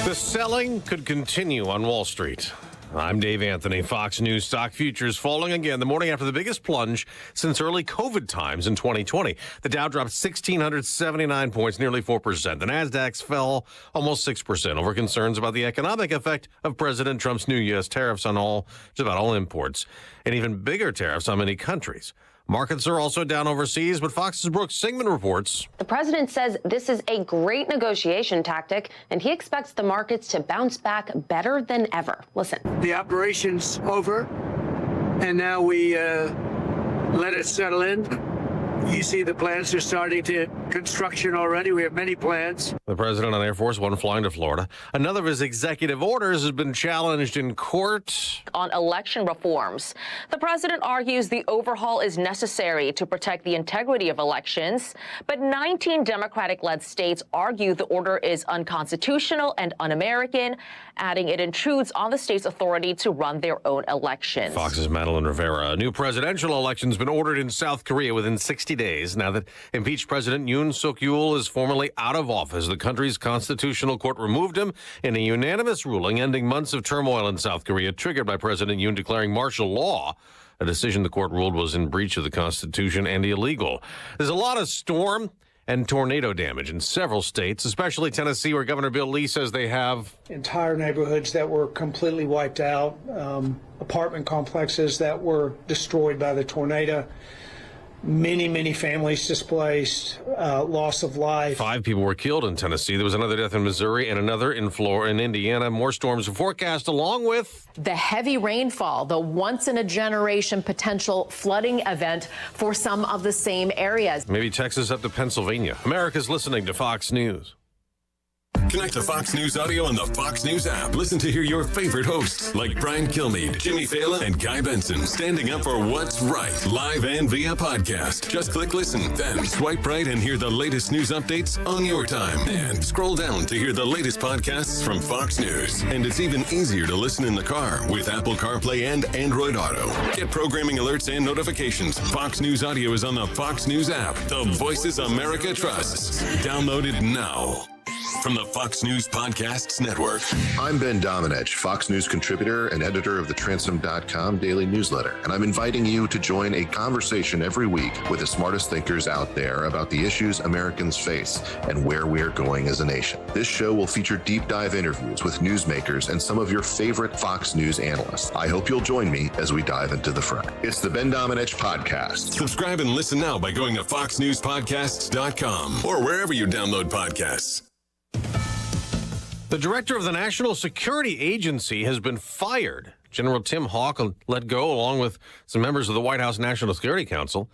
The selling could continue on Wall Street. I'm Dave Anthony. Fox News stock futures falling again the morning after the biggest plunge since early COVID times in 2020. The Dow dropped 1,679 points, nearly 4%. The Nasdaq fell almost 6% over concerns about the economic effect of President Trump's new U.S. tariffs on just about all imports, and even bigger tariffs on many countries. Markets are also down overseas, but Fox's Brooke Singman reports. The president says this is a great negotiation tactic, and he expects the markets to bounce back better than ever. Listen. The operation's over, and now we let it settle in. You see the plants are starting to construction already. We have many plans. The president on Air Force One flying to Florida. Another of his executive orders has been challenged in court. On election reforms, the president argues the overhaul is necessary to protect the integrity of elections, but 19 Democratic-led states argue the order is unconstitutional and un-American, adding it intrudes on the state's authority to run their own elections. Fox's Madeline Rivera. A new presidential election has been ordered in South Korea within 60 days now that impeached President Yoon Suk-yeol is formally out of office. The country's constitutional court removed him in a unanimous ruling ending months of turmoil in South Korea, triggered by President Yoon declaring martial law, a decision the court ruled was in breach of the Constitution and illegal. There's a lot of storm and tornado damage in several states, especially Tennessee, where Governor Bill Lee says they have entire neighborhoods that were completely wiped out, apartment complexes that were destroyed by the tornado. Many families displaced, loss of life. 5 people were killed in Tennessee. There was another death in Missouri and another in Florida and Indiana. More storms are forecast, along with the heavy rainfall, the once-in-a-generation potential flooding event for some of the same areas. Maybe Texas up to Pennsylvania. America's listening to Fox News. Connect to Fox News Audio on the Fox News app. Listen to hear your favorite hosts like Brian Kilmeade, Jimmy Fallon, and Guy Benson standing up for what's right, live and via podcast. Just click listen, then swipe right and hear the latest news updates on your time. And scroll down to hear the latest podcasts from Fox News. And it's even easier to listen in the car with Apple CarPlay and Android Auto. Get programming alerts and notifications. Fox News Audio is on the Fox News app. The voices America trusts. Download it now. From the Fox News Podcasts Network. I'm Ben Domenech, Fox News contributor and editor of the Transom.com daily newsletter, and I'm inviting you to join a conversation every week with the smartest thinkers out there about the issues Americans face and where we're going as a nation. This show will feature deep dive interviews with newsmakers and some of your favorite Fox News analysts. I hope you'll join me as we dive into the fray. It's the Ben Domenech Podcast. Subscribe and listen now by going to foxnewspodcasts.com or wherever you download podcasts. The director of the National Security Agency has been fired. General Tim Hawk let go along with some members of the White House National Security Council.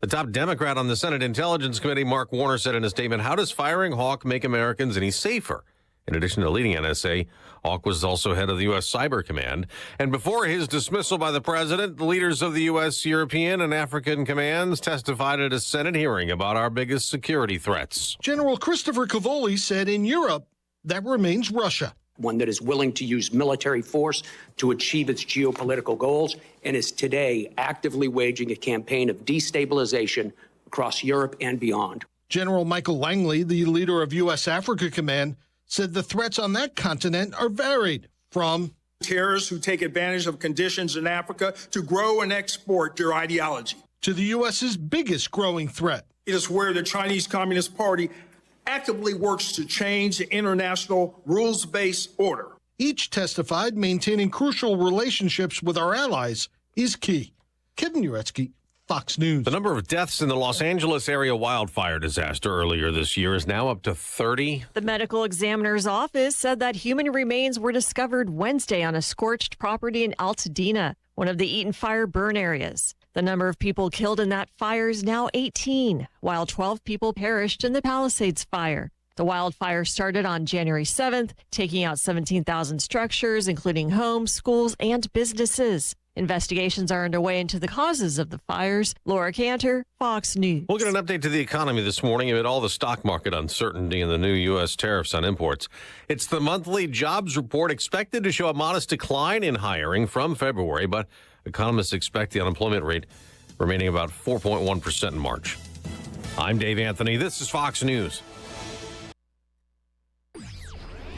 The top Democrat on the Senate Intelligence Committee, Mark Warner, said in a statement, "How does firing Hawk make Americans any safer?" In addition to leading NSA, Hawk was also head of the U.S. Cyber Command. And before his dismissal by the president, the leaders of the U.S., European, and African commands testified at a Senate hearing about our biggest security threats. General Christopher Cavoli said in Europe, that remains Russia. One that is willing to use military force to achieve its geopolitical goals and is today actively waging a campaign of destabilization across Europe and beyond. General Michael Langley, the leader of U.S. Africa Command, said the threats on that continent are varied from terrorists who take advantage of conditions in Africa to grow and export their ideology to the U.S.'s biggest growing threat. It is where the Chinese Communist Party actively works to change the international rules-based order. Each testified maintaining crucial relationships with our allies is key. Kevin Uretsky, Fox News. The number of deaths in the Los Angeles area wildfire disaster earlier this year is now up to 30. The medical examiner's office said that human remains were discovered Wednesday on a scorched property in Altadena, one of the Eaton fire burn areas. The number of people killed in that fire is now 18, while 12 people perished in the Palisades fire. The wildfire started on January 7th, taking out 17,000 structures, including homes, schools, and businesses. Investigations are underway into the causes of the fires. Laura Cantor, Fox News. We'll get an update to the economy this morning amid all the stock market uncertainty and the new U.S. tariffs on imports. It's the monthly jobs report expected to show a modest decline in hiring from February, but economists expect the unemployment rate remaining about 4.1% in March. I'm Dave Anthony. This is Fox News.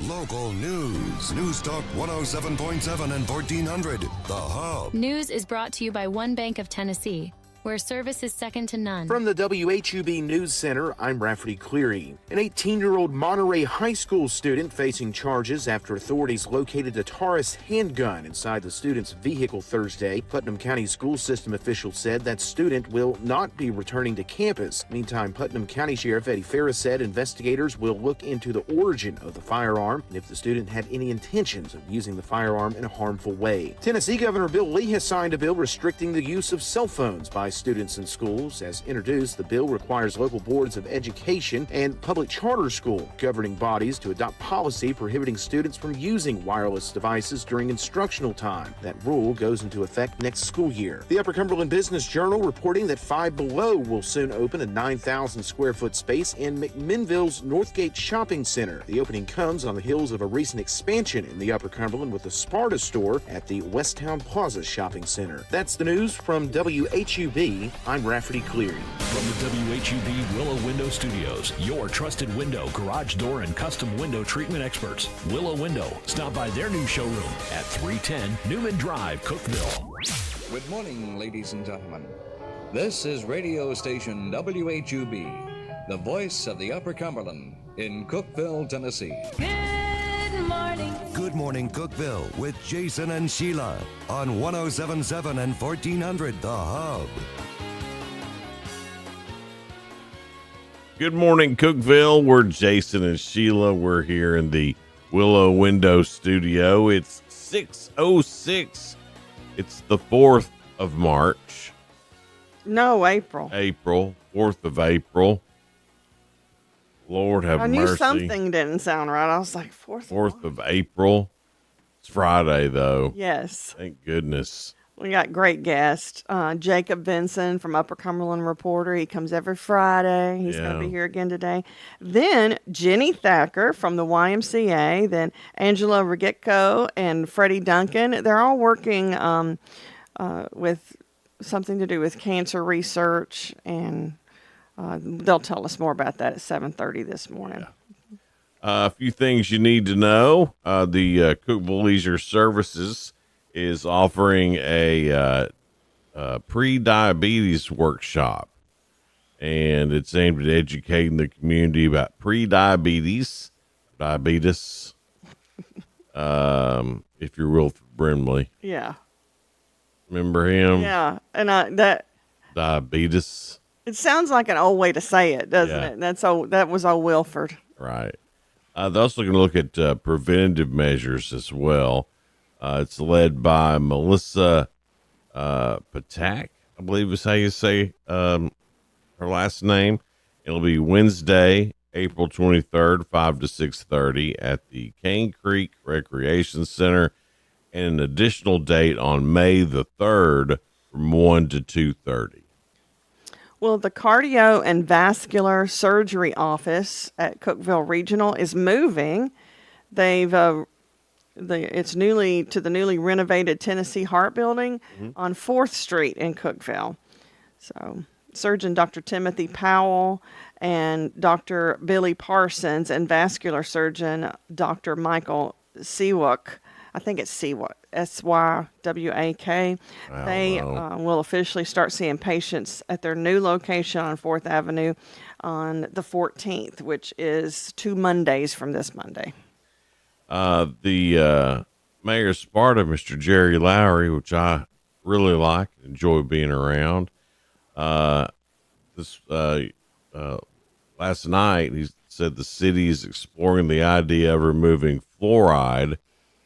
Local news. News Talk 107.7 and 1400. The Hub. News is brought to you by One Bank of Tennessee, where service is second to none. From the WHUB News Center, I'm Rafferty Cleary. An 18-year-old Monterey High School student facing charges after authorities located a Taurus handgun inside the student's vehicle Thursday. Putnam County school system officials said that student will not be returning to campus. Meantime, Putnam County Sheriff Eddie Ferris said investigators will look into the origin of the firearm and if the student had any intentions of using the firearm in a harmful way. Tennessee Governor Bill Lee has signed a bill restricting the use of cell phones by students in schools. As introduced, the bill requires local boards of education and public charter school governing bodies to adopt policy prohibiting students from using wireless devices during instructional time. That rule goes into effect next school year. The Upper Cumberland Business Journal reporting that Five Below will soon open a 9,000 square foot space in McMinnville's Northgate Shopping Center. The opening comes on the heels of a recent expansion in the Upper Cumberland with the Sparta store at the Westtown Plaza Shopping Center. That's the news from WHUB. I'm Rafferty Cleary. From the WHUB Willow Window Studios, your trusted window, garage door, and custom window treatment experts. Willow Window. Stop by their new showroom at 310 Newman Drive, Cookeville. Good morning, ladies and gentlemen. This is radio station WHUB, the voice of the Upper Cumberland in Cookeville, Tennessee. Good morning. Good morning, Cookeville, with Jason and Sheila on 107.7 and 1400 The Hub. Good morning, Cookeville. We're Jason and Sheila. We're here in the Willow Window Studio. It's 6:06. It's the 4th of March. No, April. April, 4th of April. Lord have mercy. I knew something didn't sound right. I was like, 4th of April. It's Friday, though. Yes. Thank goodness. We got great guests. Jacob Vinson from Upper Cumberland Reporter. He comes every Friday. He's going to be here again today. Then Jenny Thacker from the YMCA. Then Angela Rigitko and Freddie Duncan. They're all working with something to do with cancer research, and they'll tell us more about that at 7:30 this morning. Yeah. A few things you need to know. The Cookeville Leisure Services is offering a pre-diabetes workshop, and it's aimed at educating the community about pre-diabetes, diabetes, if you're Wilford Brimley. Yeah. Remember him? Yeah, and that diabetes. It sounds like an old way to say it, doesn't it? That was old Wilford. Right. They're also going to look at preventative measures as well. It's led by Melissa Patak, I believe is how you say her last name. It'll be Wednesday, April 23rd, 5 to 6:30 at the Cane Creek Recreation Center, and an additional date on May the 3rd from 1 to 2:30. Well, the Cardio and Vascular Surgery Office at Cookeville Regional is moving. They've it's newly to the newly renovated Tennessee Heart Building on 4th Street in Cookeville. So, Surgeon Dr. Timothy Powell and Dr. Billy Parsons and vascular surgeon Dr. Michael Sewak. I think it's Sewak, S-Y-W-A-K. They will officially start seeing patients at their new location on 4th Avenue on the 14th, which is 2 Mondays from this Monday. The Mayor of Sparta, Mr. Jerry Lowry, which I really like, enjoy being around. Last night, he said the city is exploring the idea of removing fluoride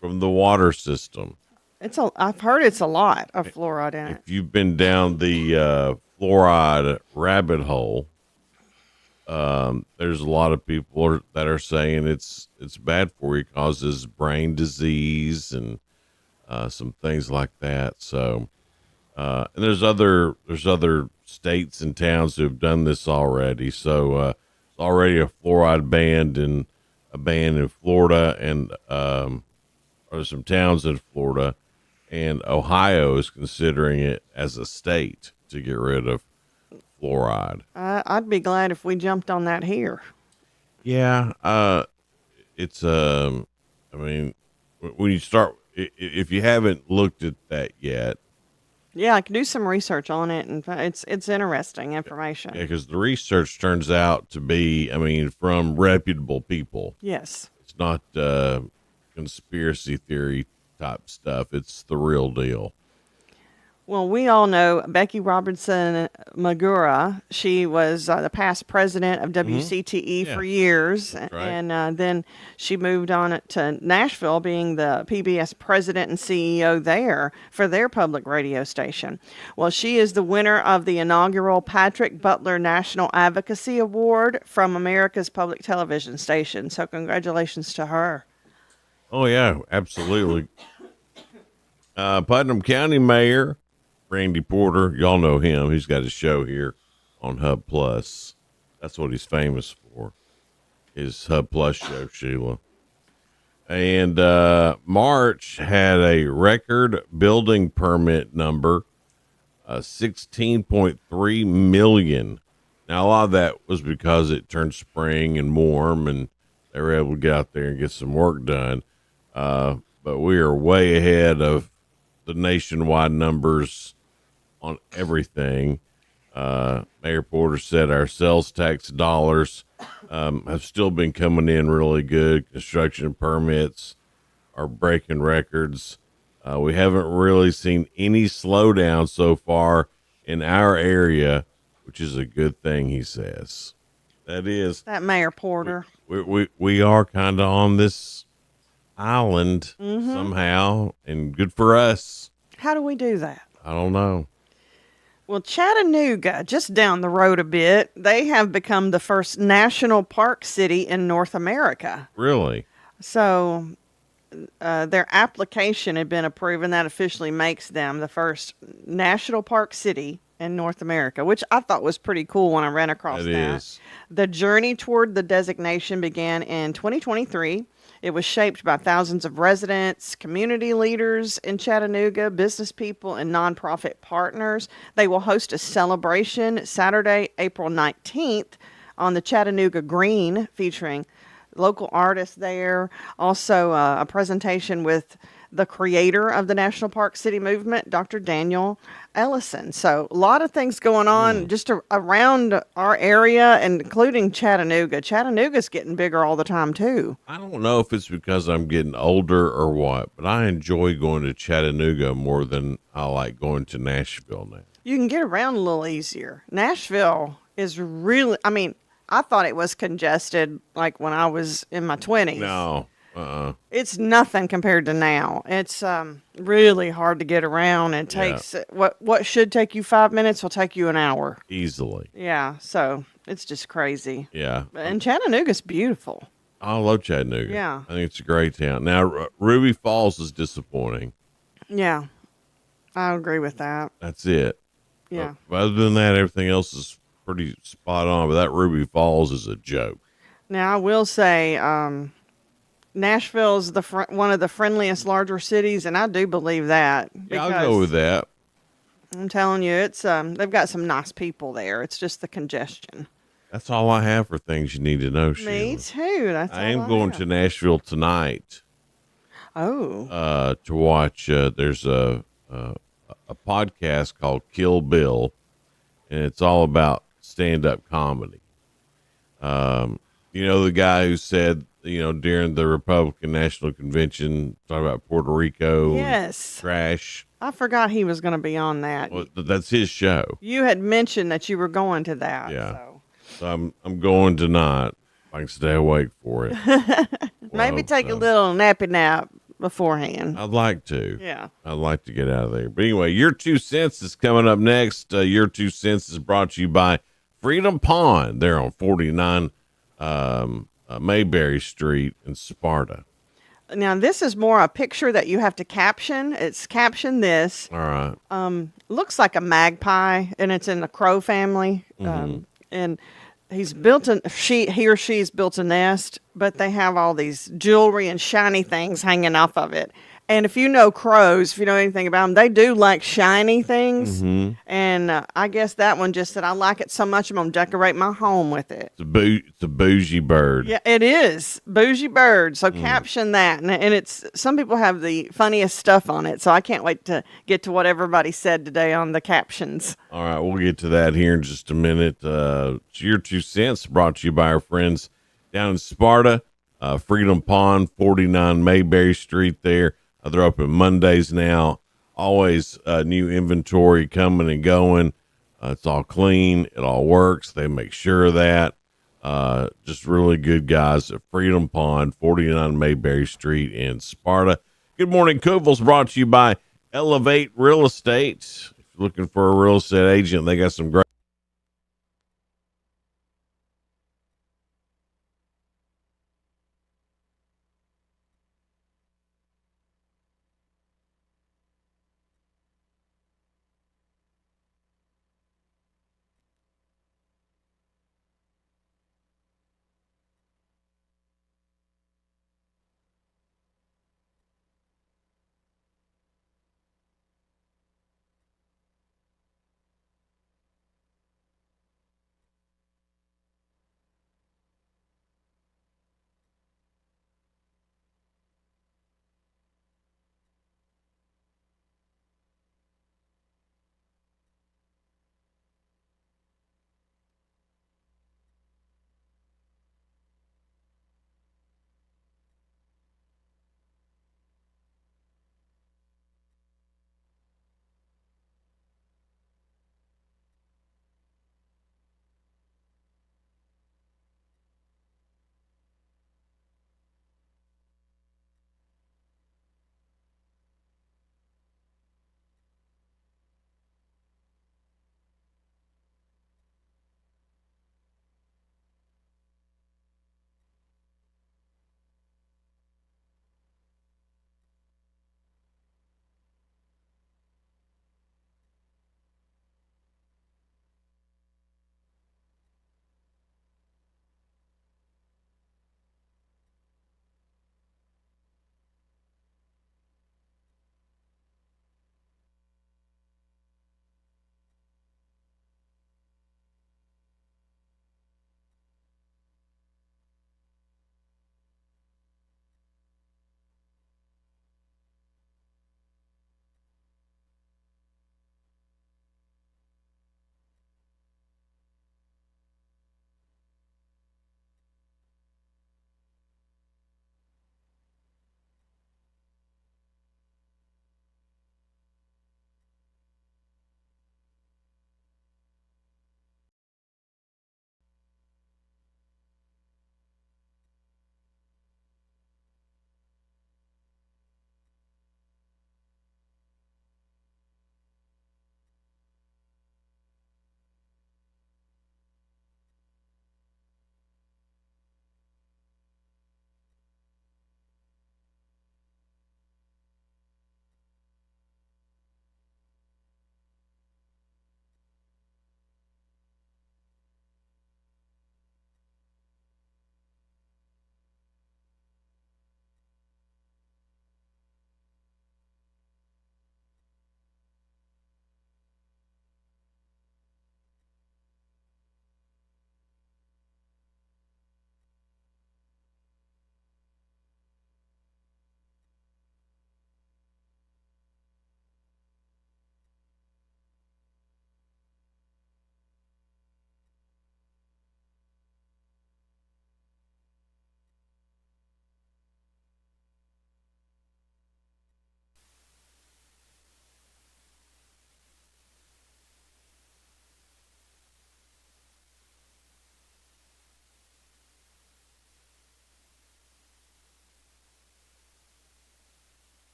from the water system. I've heard it's a lot of fluoride in it. If you've been down the fluoride rabbit hole, there's a lot of people that are saying it's bad for you, causes brain disease and some things like that. So, and there's other states and towns who have done this already. So, it's already a fluoride ban in Florida, and there's some towns in Florida, and Ohio is considering it as a state to get rid of fluoride. I'd be glad if we jumped on that here. Yeah. it's I mean, when you start, if you haven't looked at that yet. Yeah, I can do some research on it, and it's interesting information. Yeah, because the research turns out to be, I mean, from reputable people. Yes. It's not conspiracy theory type stuff. It's the real deal. Well, we all know Becky Robertson Magura. She was the past president of WCTE for years. Right. And then she moved on to Nashville, being the PBS president and CEO there for their public radio station. Well, she is the winner of the inaugural Patrick Butler National Advocacy Award from America's Public Television Station. So congratulations to her. Oh, yeah, absolutely. Putnam County Mayor Randy Porter, y'all know him. He's got a show here on Hub Plus. That's what he's famous for, his Hub Plus show, Sheila. And March had a record building permit number, 16.3 million. Now, a lot of that was because it turned spring and warm, and they were able to get out there and get some work done. But we are way ahead of the nationwide numbers on everything. Mayor Porter said our sales tax dollars have still been coming in really good. Construction permits are breaking records. We haven't really seen any slowdown so far in our area, which is a good thing, he says. That is. That Mayor Porter. We are kind of on this island somehow, and good for us. How do we do that? I don't know. Well, Chattanooga, just down the road a bit, they have become the first national park city in North America. Really? So their application had been approved, and that officially makes them the first national park city in North America, which I thought was pretty cool when I ran across that. It is. The journey toward the designation began in 2023. It was shaped by thousands of residents, community leaders in Chattanooga, business people, and nonprofit partners. They will host a celebration Saturday, April 19th on the Chattanooga Green, featuring local artists there. Also, a presentation with the creator of the National Park City movement, Dr. Daniel Ellison. So a lot of things going on just around our area, including Chattanooga. Chattanooga's getting bigger all the time, too. I don't know if it's because I'm getting older or what, but I enjoy going to Chattanooga more than I like going to Nashville now. You can get around a little easier. Nashville is really, I mean, I thought it was congested like when I was in my 20s. No. It's nothing compared to now. It's really hard to get around. It takes what should take you 5 minutes will take you an hour. Easily. Yeah, so it's just crazy. Yeah. And Chattanooga's beautiful. I love Chattanooga. Yeah. I think it's a great town. Now, Ruby Falls is disappointing. Yeah, I agree with that. That's it. Yeah. But other than that, everything else is pretty spot on. But that Ruby Falls is a joke. Now, I will say Nashville's one of the friendliest, larger cities, and I do believe that. Yeah, I'll go with that. I'm telling you, it's they've got some nice people there. It's just the congestion. That's all I have for things you need to know, Me Sheila. too. That's I all am going to Nashville tonight. Oh. To watch. There's a podcast called Kill Bill, and it's all about stand-up comedy. You know, the guy who said, you know, during the Republican National Convention, talking about Puerto Rico, Yes. trash. I forgot he was going to be on that. Well, that's his show. You had mentioned that you were going to that. Yeah. So I'm going tonight. I can stay awake for it. Maybe take a little nappy nap beforehand. I'd like to. Yeah. I'd like to get out of there. But anyway, Your 2 Cents is coming up next. Your 2 Cents is brought to you by Freedom Pond. They're on 49 Mayberry Street in Sparta. Now, this is more a picture that you have to caption. It's caption this. All right. Looks like a magpie, and it's in the crow family. And he's he or she's built a nest, but they have all these jewelry and shiny things hanging off of it. And if you know crows, if you know anything about them, they do like shiny things. Mm-hmm. And I guess that one just said, I like it so much, I'm going to decorate my home with it. It's a bougie bird. Yeah, it is. Bougie bird. So caption that. And it's, some people have the funniest stuff on it. So I can't wait to get to what everybody said today on the captions. All right, we'll get to that here in just a minute. It's Your 2 Cents brought to you by our friends down in Sparta, Freedom Pond, 49 Mayberry Street there. They're open Mondays now. Always new inventory coming and going. It's all clean. It all works. They make sure of that. Just really good guys at Freedom Pond, 49 Mayberry Street in Sparta. Good morning, Cookeville's brought to you by Elevate Real Estate. If you're looking for a real estate agent, they got some great.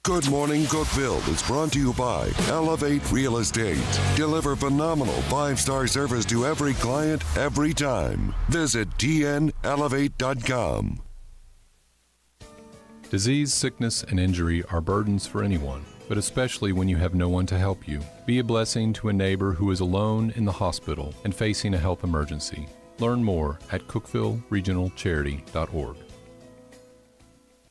Good Morning Cookeville is brought to you by Elevate Real Estate. Deliver phenomenal 5-star service to every client, every time. Visit tnelevate.com. Disease, sickness, and injury are burdens for anyone, but especially when you have no one to help you. Be a blessing to a neighbor who is alone in the hospital and facing a health emergency. Learn more at cookvilleregionalcharity.org.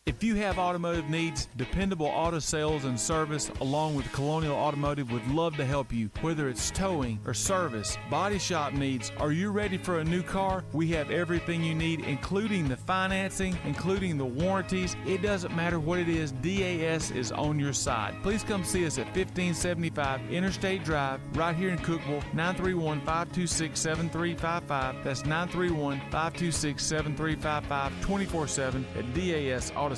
If you have automotive needs, Dependable Auto Sales and Service along with Colonial Automotive would love to help you. Whether it's towing or service, body shop needs, are you ready for a new car? We have everything you need, including the financing, including the warranties. It doesn't matter what it is, DAS is on your side. Please come see us at 1575 Interstate Drive right here in Cookeville, 931-526-7355. That's 931-526-7355, 24/7 at DASAutosales.com.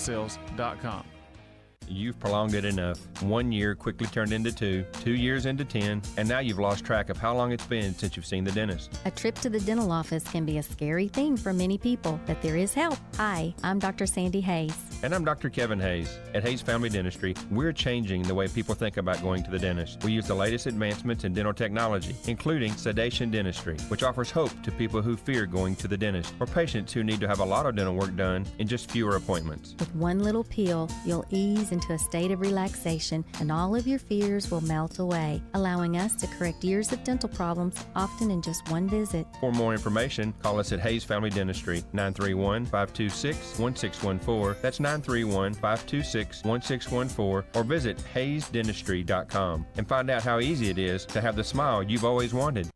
You've prolonged it enough. 1 year quickly turned into 2, 2 years into 10, and now you've lost track of how long it's been since you've seen the dentist. A trip to the dental office can be a scary thing for many people, but there is help. Hi, I'm Dr. Sandy Hayes. And I'm Dr. Kevin Hayes. At Hayes Family Dentistry, we're changing the way people think about going to the dentist. We use the latest advancements in dental technology, including sedation dentistry, which offers hope to people who fear going to the dentist, or patients who need to have a lot of dental work done in just fewer appointments. With one little peel, you'll ease into a state of relaxation, and all of your fears will melt away, allowing us to correct years of dental problems, often in just one visit. For more information, call us at Hayes Family Dentistry, 931-526-1614. That's 931-526-1614, or visit hayesdentistry.com and find out how easy it is to have the smile you've always wanted.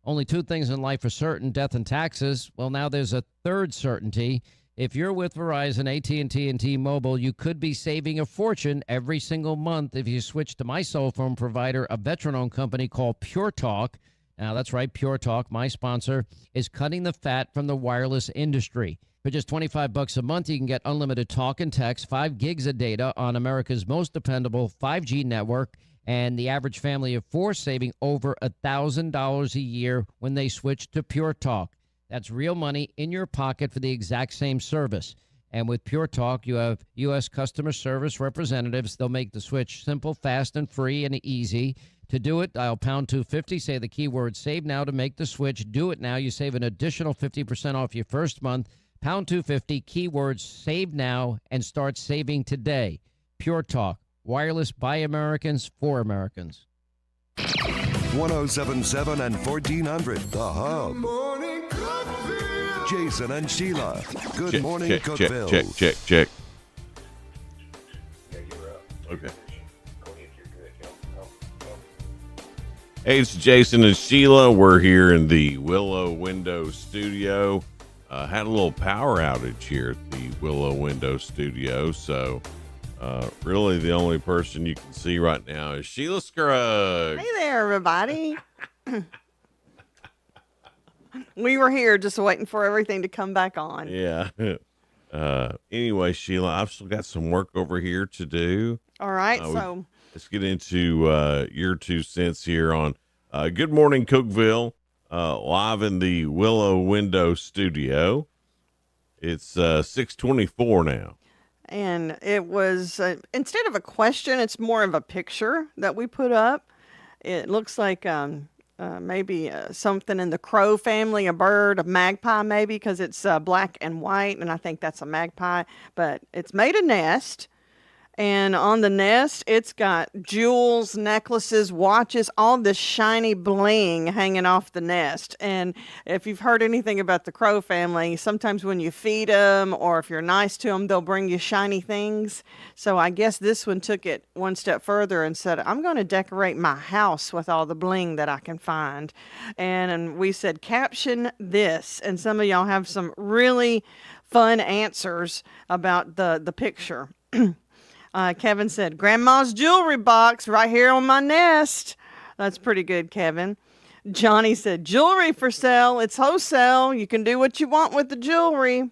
Only 2 things in life are certain, death and taxes. Well, now there's a third certainty. If you're with Verizon, AT&T, and T-Mobile, you could be saving a fortune every single month if you switch to my cell phone provider, a veteran-owned company called Pure Talk. Now, that's right, Pure Talk, my sponsor, is cutting the fat from the wireless industry. For just $25 a month, you can get unlimited talk and text, 5 gigs of data on America's most dependable 5G network, and the average family of 4 saving over $1,000 a year when they switch to Pure Talk. That's real money in your pocket for the exact same service. And with Pure Talk, you have U.S. customer service representatives. They'll make the switch simple, fast, and free and easy. To do it, dial pound 250, say the keyword save now to make the switch. Do it now. You save an additional 50% off your first month. Pound 250, keyword save now, and start saving today. Pure Talk, wireless by Americans for Americans. 1077 and 1400, The Hub. Jason and Sheila. Good morning, Cookeville. Check. Okay. Hey, it's Jason and Sheila. We're here in the Willow Window Studio. Had a little power outage here at the Willow Window Studio, so really the only person you can see right now is Sheila Scruggs. Hey there, everybody. We were here just waiting for everything to come back on. Yeah. Anyway, Sheila, I've still got some work over here to do. All right, so let's get into your 2 cents here on Good Morning Cookeville, live in the Willow Window Studio. It's 6:24 now. And it was, instead of a question, it's more of a picture that we put up. It looks like maybe something in the crow family, a bird, a magpie maybe, because it's black and white, and I think that's a magpie. But it's made a nest, and on the nest, it's got jewels, necklaces, watches, all this shiny bling hanging off the nest. And if you've heard anything about the crow family, sometimes when you feed them or if you're nice to them, they'll bring you shiny things. So I guess this one took it one step further and said, I'm going to decorate my house with all the bling that I can find. And we said, caption this. And some of y'all have some really fun answers about the picture. Kevin said, Grandma's jewelry box right here on my nest. That's pretty good, Kevin. Johnny said, jewelry for sale. It's wholesale. You can do what you want with the jewelry.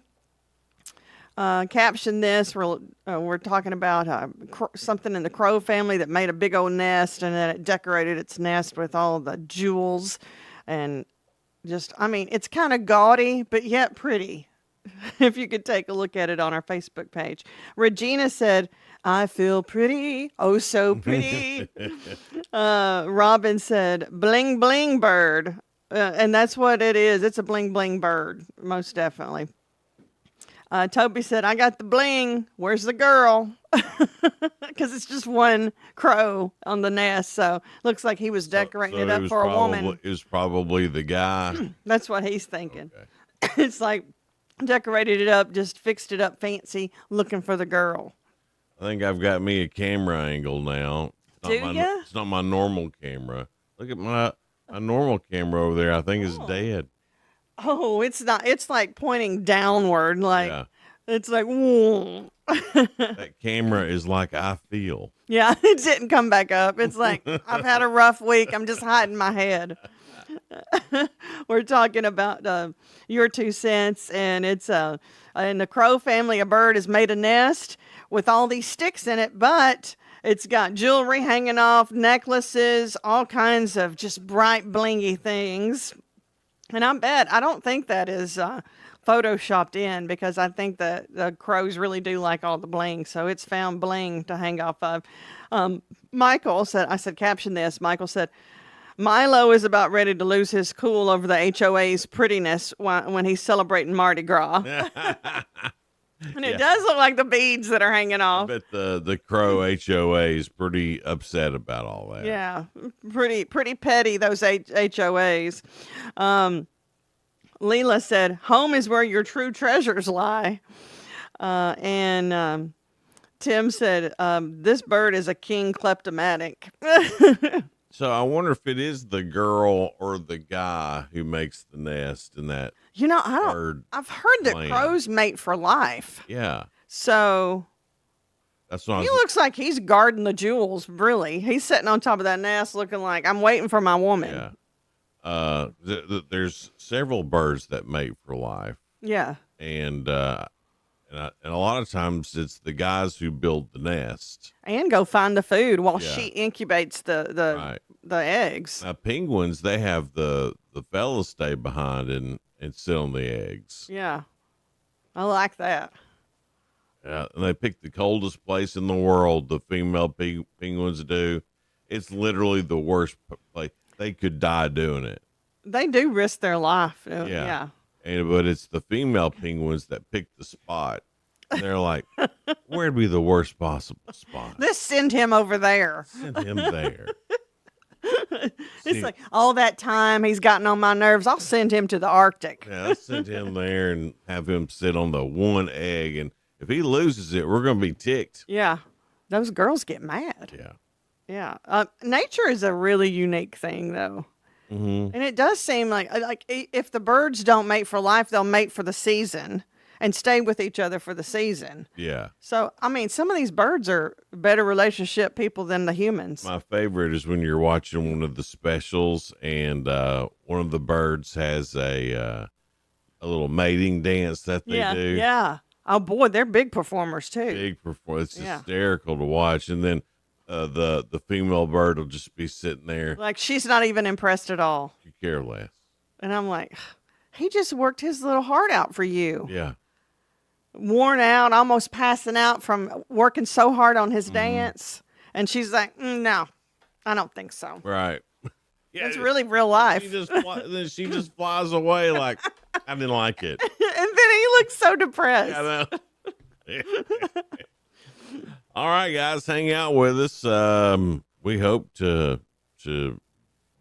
Caption this. We're talking about something in the crow family that made a big old nest, and then it decorated its nest with all the jewels. And just, I mean, it's kind of gaudy, but yet pretty. if you could take a look at it on our Facebook page. Regina said, I feel pretty, oh so pretty. Robin said, bling bling bird. And that's what it is. It's a bling bling bird, most definitely. Toby said, I got the bling. Where's the girl? Because it's just one crow on the nest. So looks like he was decorating it up for a woman. It was probably the guy. That's what he's thinking. Okay. It's like decorated it up, just fixed it up fancy, looking for the girl. I think I've got me a camera angle now. Do ya? It's not my normal camera. Look at my normal camera over there. I think is dead. Oh, it's not. It's like pointing downward. Like it's like, whoa. That camera is like I feel. Yeah, it didn't come back up. It's like, I've had a rough week. I'm just hiding my head. We're talking about your 2 cents, and it's in the crow family, a bird has made a nest with all these sticks in it, but it's got jewelry hanging off, necklaces, all kinds of just bright, blingy things. And I don't think that is photoshopped in, because I think that the crows really do like all the bling. So it's found bling to hang off of. Michael said, I said, caption this. Michael said, Milo is about ready to lose his cool over the HOA's prettiness when he's celebrating Mardi Gras. And it does look like the beads that are hanging off. I bet the crow HOA is pretty upset about all that. Yeah, pretty petty, those HOAs. Leela said, home is where your true treasures lie. And Tim said, this bird is a king kleptomatic. So I wonder if it is the girl or the guy who makes the nest in that. You know, I've heard that crows mate for life. Yeah. So that's what he looks like he's guarding the jewels, really. He's sitting on top of that nest looking like, I'm waiting for my woman. Yeah. There's several birds that mate for life. Yeah. And a lot of times it's the guys who build the nest and go find the food while she incubates the eggs. Now penguins, they have the fellas stay behind and sit on the eggs. Yeah, I like that. Yeah, and they pick the coldest place in the world. The female penguins do. It's literally the worst place. They could die doing it. They do risk their life. Yeah. But it's the female penguins that pick the spot. And they're like, where'd be the worst possible spot? Let's send him over there. Send him there. It's like, all that time he's gotten on my nerves, I'll send him to the Arctic. Yeah, let's send him there and have him sit on the one egg. And if he loses it, we're going to be ticked. Yeah. Those girls get mad. Yeah. Yeah. Nature is a really unique thing, though. Mm-hmm. And it does seem like if the birds don't mate for life, they'll mate for the season and stay with each other for the season. Yeah. So, I mean, some of these birds are better relationship people than the humans. My favorite is when you're watching one of the specials and one of the birds has a little mating dance that they do. Yeah. Oh, boy, they're big performers, too. Big performance. It's hysterical to watch. And then the female bird will just be sitting there. Like, she's not even impressed at all. You care less. And I'm like, he just worked his little heart out for you. Yeah. Worn out, almost passing out from working so hard on his dance. And she's like, no, I don't think so. Right. Yeah, it's really real life. She just flies away like, I didn't like it. And then he looks so depressed. I know. All right, guys, hang out with us. We hope to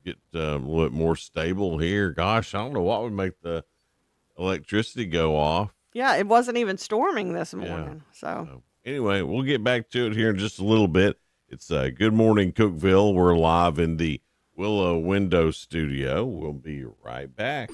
get a little bit more stable here. Gosh, I don't know what would make the electricity go off. Yeah, it wasn't even storming this morning. So anyway, we'll get back to it here in just a little bit. It's Good Morning Cookeville. We're live in the Willow Window Studio. We'll be right back.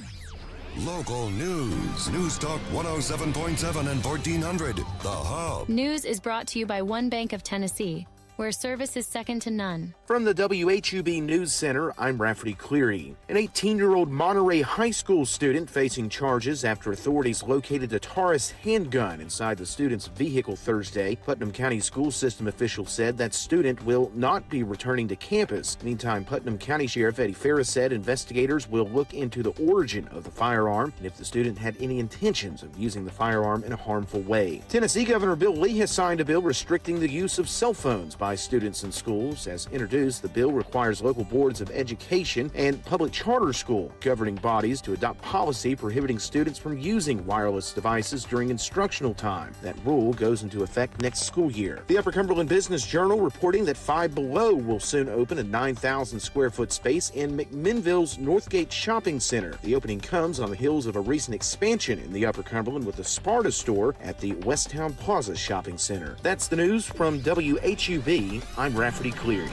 Local news. News Talk 107.7 and 1400. The Hub. News is brought to you by One Bank of Tennessee, where service is second to none. From the WHUB News Center, I'm Rafferty Cleary. An 18-year-old Monterey High School student facing charges after authorities located a Taurus handgun inside the student's vehicle Thursday. Putnam County School System officials said that student will not be returning to campus. Meantime, Putnam County Sheriff Eddie Ferris said investigators will look into the origin of the firearm and if the student had any intentions of using the firearm in a harmful way. Tennessee Governor Bill Lee has signed a bill restricting the use of cell phones by students in schools. As introduced, the bill requires local boards of education and public charter school governing bodies to adopt policy prohibiting students from using wireless devices during instructional time. That rule goes into effect next school year. The Upper Cumberland Business Journal reporting that Five Below will soon open a 9,000 square foot space in McMinnville's Northgate Shopping Center. The opening comes on the heels of a recent expansion in the Upper Cumberland with the Sparta store at the Westtown Plaza Shopping Center. That's the news from WHUB. I'm Rafferty Cleary.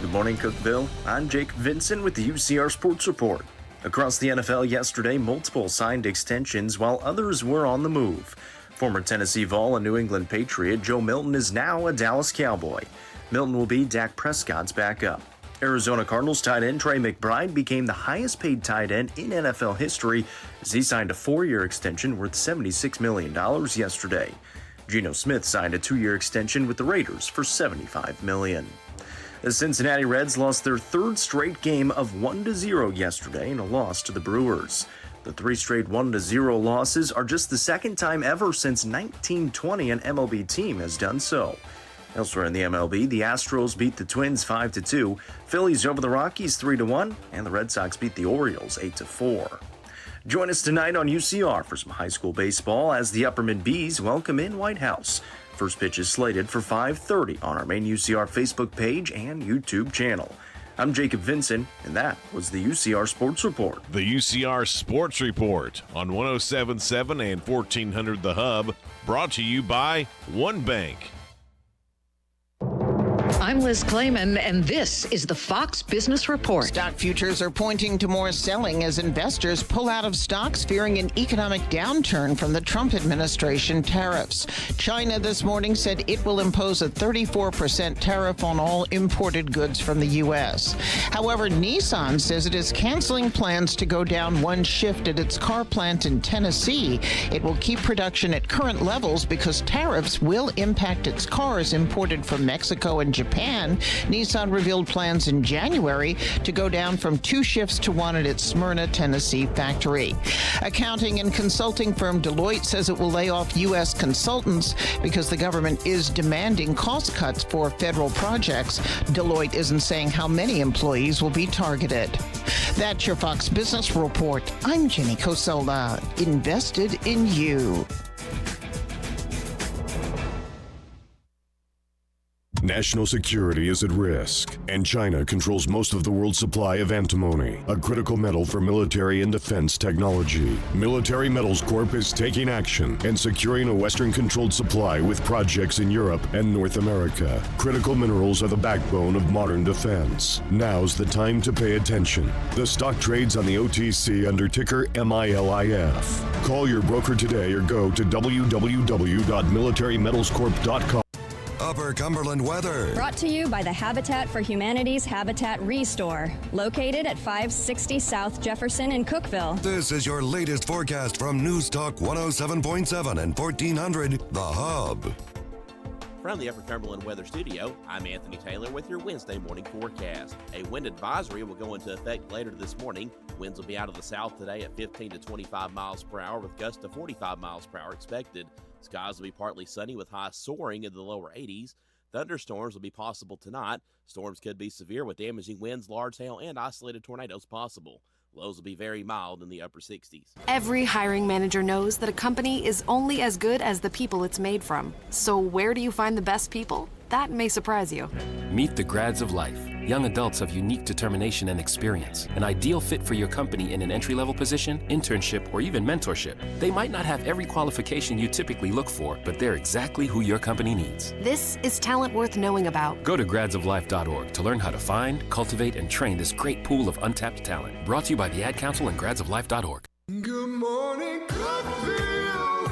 Good morning, Cookeville. I'm Jake Vincent with the UCR Sports Report. Across the NFL yesterday, multiple signed extensions while others were on the move. Former Tennessee Vol and New England Patriot Joe Milton is now a Dallas Cowboy. Milton will be Dak Prescott's backup. Arizona Cardinals tight end Trey McBride became the highest paid tight end in NFL history as he signed a 4-year extension worth $76 million yesterday. Geno Smith signed a 2-year extension with the Raiders for $75 million. The Cincinnati Reds lost their third straight game of 1-0 yesterday in a loss to the Brewers. The 3 straight 1-0 losses are just the second time ever since 1920 an MLB team has done so. Elsewhere in the MLB, the Astros beat the Twins 5-2, Phillies over the Rockies 3-1, and the Red Sox beat the Orioles 8-4. Join us tonight on UCR for some high school baseball as the Upperman Bees welcome in White House. First pitch is slated for 5:30 on our main UCR Facebook page and YouTube channel. I'm Jacob Vincent, and that was the UCR Sports Report. The UCR Sports Report on 107.7 and 1400 The Hub, brought to you by One Bank. I'm Liz Clayman, and this is the Fox Business Report. Stock futures are pointing to more selling as investors pull out of stocks fearing an economic downturn from the Trump administration tariffs. China this morning said it will impose a 34% tariff on all imported goods from the U.S. However, Nissan says it is canceling plans to go down one shift at its car plant in Tennessee. It will keep production at current levels because tariffs will impact its cars imported from Mexico and Japan. Nissan revealed plans in January to go down from 2 shifts to 1 at its Smyrna, Tennessee factory. Accounting and consulting firm Deloitte says it will lay off U.S. consultants because the government is demanding cost cuts for federal projects. Deloitte isn't saying how many employees will be targeted. That's your Fox Business Report. I'm Jenny Cosola, invested in you. National security is at risk, and China controls most of the world's supply of antimony, a critical metal for military and defense technology. Military Metals Corp is taking action and securing a Western-controlled supply with projects in Europe and North America. Critical minerals are the backbone of modern defense. Now's the time to pay attention. The stock trades on the OTC under ticker MILIF. Call your broker today or go to www.militarymetalscorp.com. Upper Cumberland weather. Brought to you by the Habitat for Humanity's Habitat Restore, located at 560 South Jefferson in Cookeville. This is your latest forecast from News Talk 107.7 and 1400, The Hub. From the Upper Cumberland Weather Studio, I'm Anthony Taylor with your Wednesday morning forecast. A wind advisory will go into effect later this morning. Winds will be out of the south today at 15 to 25 miles per hour with gusts to 45 miles per hour expected. Skies will be partly sunny with highs soaring into the lower 80s. Thunderstorms will be possible tonight. Storms could be severe with damaging winds, large hail, and isolated tornadoes possible. Lows will be very mild in the upper 60s. Every hiring manager knows that a company is only as good as the people it's made from. So where do you find the best people? That may surprise you. Meet the grads of life. Young adults of unique determination and experience. An ideal fit for your company in an entry-level position, internship, or even mentorship. They might not have every qualification you typically look for, but they're exactly who your company needs. This is talent worth knowing about. Go to gradsoflife.org to learn how to find, cultivate, and train this great pool of untapped talent. Brought to you by the Ad Council and gradsoflife.org. Good morning, Cookeville,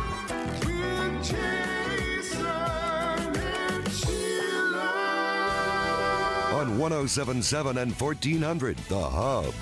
with Jason and Sheila. on 1077 and 1400 The Hub.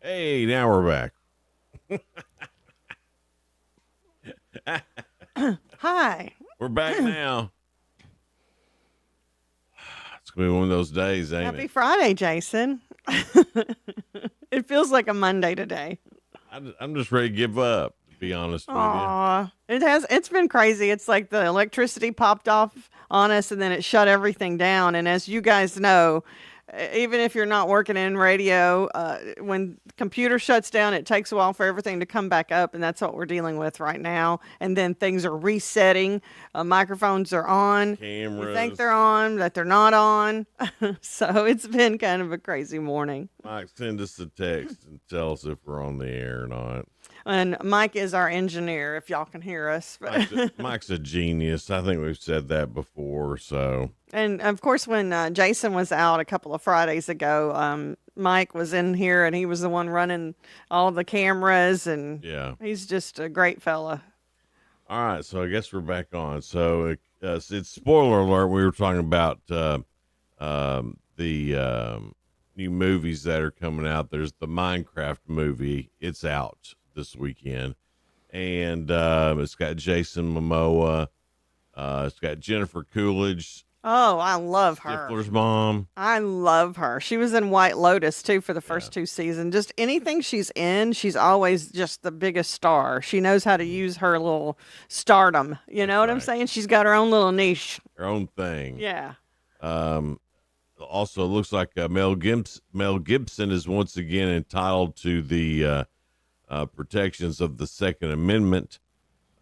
Hey, now we're back. Hi. We're back now. It's going to be one of those days, ain't Happy it? Friday, Jason. It feels like a Monday today. I'm just ready to give up, to be honest with you. Aw, it's been crazy. It's like the electricity popped off on us and then it shut everything down. And as you guys know, even if you're not working in radio, when the computer shuts down, it takes a while for everything to come back up. And that's what we're dealing with right now. And then things are resetting. Microphones are on. Cameras. You think they're on, that they're not on. So it's been kind of a crazy morning. Mike, send us a text and tell us if we're on the air or not. And Mike is our engineer, if y'all can hear us. Mike's a genius. I think we've said that before. So, and of course, when Jason was out a couple of Fridays ago, Mike was in here and he was the one running all the cameras. And yeah, he's just a great fella. All right. So I guess we're back on. So it's spoiler alert. We were talking about the new movies that are coming out. There's the Minecraft movie. It's out this weekend, and it's got Jason Momoa, it's got Jennifer Coolidge. Oh, I love her. Stifler's mom. I love her. She was in White Lotus too for the first two seasons. Just anything she's in, she's always just the biggest star. She knows how to use her little stardom. You know what I'm saying? She's got her own little niche. Her own thing. Yeah. Also, it looks like Mel Gibson is once again entitled to the protections of the Second Amendment.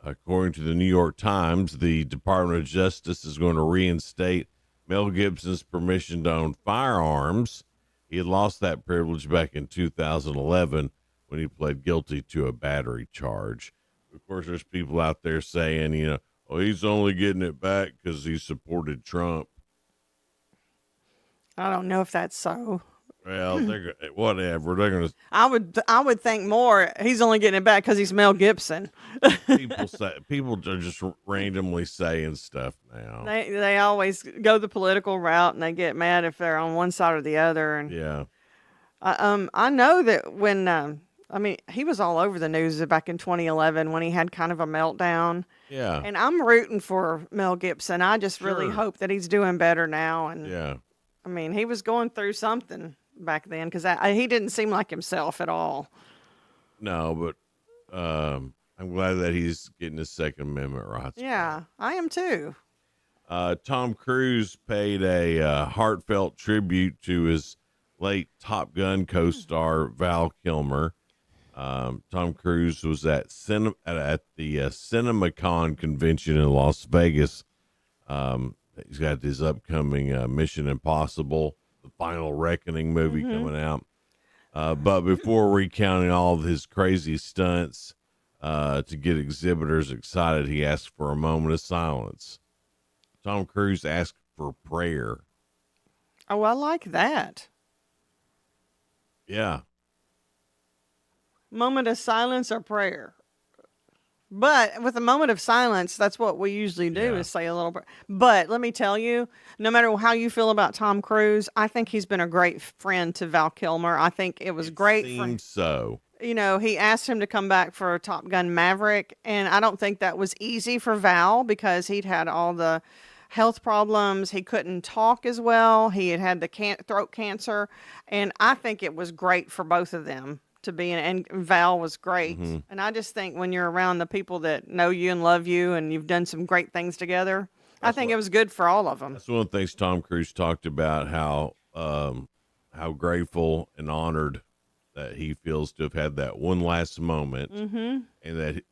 According to the New York Times, the Department of Justice is going to reinstate Mel Gibson's permission to own firearms. He had lost that privilege back in 2011 when he pled guilty to a battery charge. Of course, there's people out there saying, oh, he's only getting it back because he supported Trump. I don't know if that's so. Well, whatever. They're gonna. I would think more. He's only getting it back because he's Mel Gibson. People are just randomly saying stuff now. They always go the political route and they get mad if they're on one side or the other. And yeah, I know that when he was all over the news back in 2011 when he had kind of a meltdown. Yeah. And I'm rooting for Mel Gibson. I just really Sure. hope that he's doing better now. And Yeah. I mean, he was going through something back then because he didn't seem like himself at all. No, but I'm glad that he's getting his Second Amendment rights. Yeah, I am too. Tom Cruise paid a heartfelt tribute to his late Top Gun co-star Val Kilmer. Tom Cruise was at the CinemaCon convention in Las Vegas. He's got this upcoming Mission Impossible, the Final Reckoning movie coming out. But before recounting all of his crazy stunts to get exhibitors excited, he asked for a moment of silence. Tom Cruise asked for prayer. Oh, I like that. Yeah. Moment of silence or prayer. But with a moment of silence, that's what we usually do is say a little bit. But let me tell you, no matter how you feel about Tom Cruise, I think he's been a great friend to Val Kilmer. I think it was great. Seems so. You know, he asked him to come back for Top Gun Maverick, and I don't think that was easy for Val because he'd had all the health problems. He couldn't talk as well. He had the throat cancer, and I think it was great for both of them to be in, and Val was great. And I just think when you're around the people that know you and love you and you've done some great things together, I think it was good for all of them. That's one of the things Tom Cruise talked about, how grateful and honored that he feels to have had that one last moment, and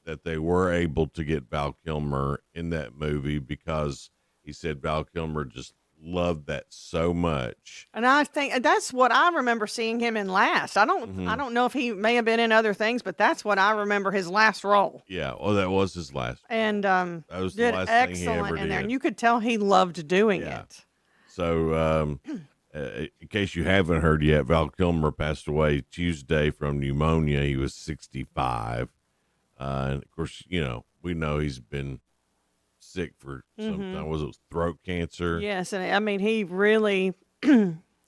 that they were able to get Val Kilmer in that movie because he said Val Kilmer just loved that so much. And I think that's what I remember seeing him in last. I don't know if he may have been in other things, but that's what I remember his last role. Yeah, well, that was his last. And that was the did last thing he excellent ever in there. did. And you could tell he loved doing it. So, in case you haven't heard yet, Val Kilmer passed away Tuesday from pneumonia. He was 65. And of course, we know he's been sick for some time. Was it throat cancer? Yes, and I mean he really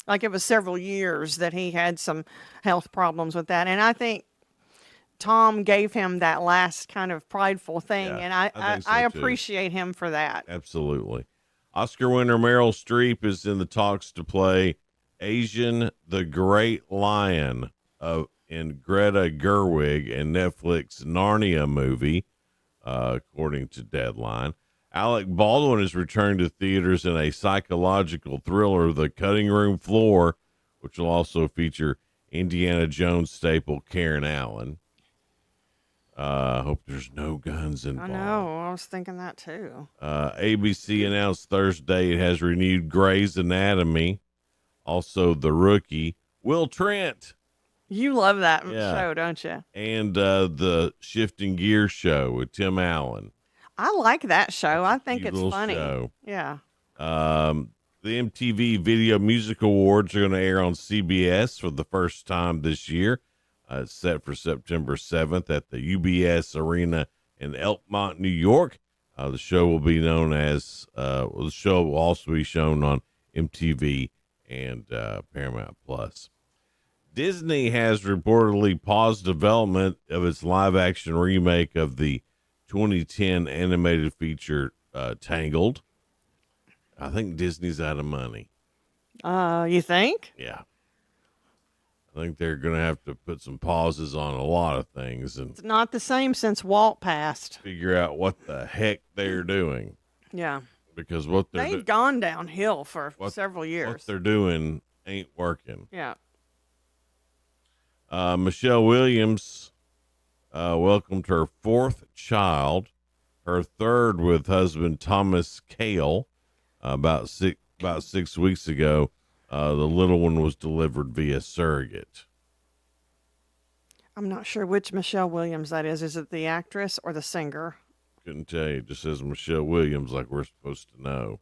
like it was several years that he had some health problems with that, and I think Tom gave him that last kind of prideful thing, and I appreciate him for that. Absolutely. Oscar winner Meryl Streep is in the talks to play Asian the Great Lion in Greta Gerwig and Netflix Narnia movie, according to Deadline. Alec Baldwin is returning to theaters in a psychological thriller, The Cutting Room Floor, which will also feature Indiana Jones staple Karen Allen. Hope there's no guns involved. I know. I was thinking that too. ABC announced Thursday it has renewed Grey's Anatomy. Also, The Rookie. Will Trent. You love that show, don't you? And the Shifting Gears show with Tim Allen. I like that show. I think it's little funny. Show. Yeah. The MTV Video Music Awards are going to air on CBS for the first time this year. It's set for September 7th at the UBS Arena in Elkmont, New York. The show will be known as, the show will also be shown on MTV and Paramount Plus. Disney has reportedly paused development of its live-action remake of the 2010 animated feature Tangled. I think Disney's out of money. You think? Yeah. I think they're going to have to put some pauses on a lot of things and It's not the same since Walt passed. figure out what the heck they're doing. Yeah. Because what They've gone downhill for several years. what they're doing ain't working. Yeah. Michelle Williams welcomed her fourth child, her third with husband Thomas Cale, about 6 weeks ago. The little one was delivered via surrogate. I'm not sure which Michelle Williams that is. Is it the actress or the singer? Couldn't tell you. It just says Michelle Williams like we're supposed to know.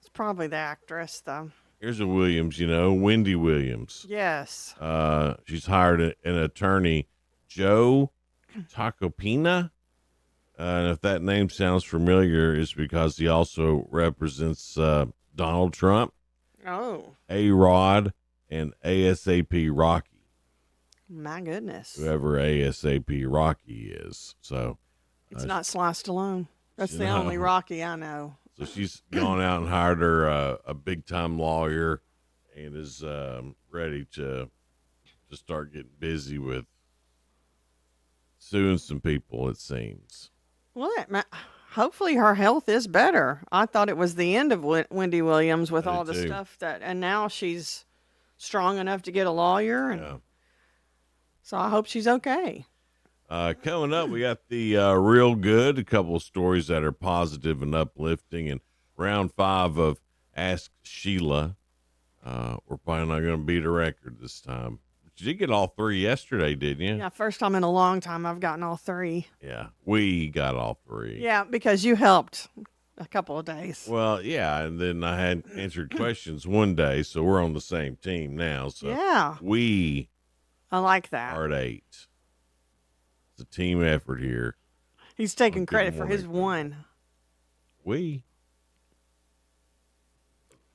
It's probably the actress, though. Here's a Williams, Wendy Williams. Yes. She's hired an attorney, Joe Tacopina. And if that name sounds familiar, it's because he also represents Donald Trump, Oh. A-Rod, and ASAP Rocky. My goodness. Whoever ASAP Rocky is. So it's not Sly Stallone. That's the only Rocky I know. So she's gone out and hired her a big time lawyer and is ready to start getting busy with suing some people, it seems. Well, hopefully her health is better. I thought it was the end of Wendy Williams with all the stuff and now she's strong enough to get a lawyer. And so I hope she's okay. Coming up, we got the Real Good, a couple of stories that are positive and uplifting, and round 5 of Ask Sheila. We're probably not going to beat a record this time. But you did get all 3 yesterday, didn't you? Yeah, first time in a long time I've gotten all 3. Yeah, we got all 3. Yeah, because you helped a couple of days. Well, yeah, and then I had answered questions one day, so we're on the same team now. So yeah, I like that. Are at 8. It's a team effort here. He's taking credit for his one. We.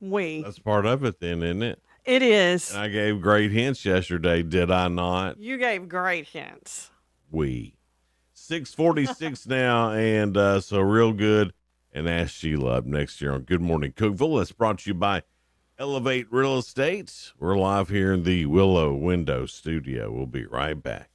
That's part of it then, isn't it? It is. And I gave great hints yesterday, did I not? You gave great hints. 6:46 now, and so Real Good and Ask Sheila up next year on Good Morning Cookeville. That's brought to you by Elevate Real Estate. We're live here in the Willow Window Studio. We'll be right back.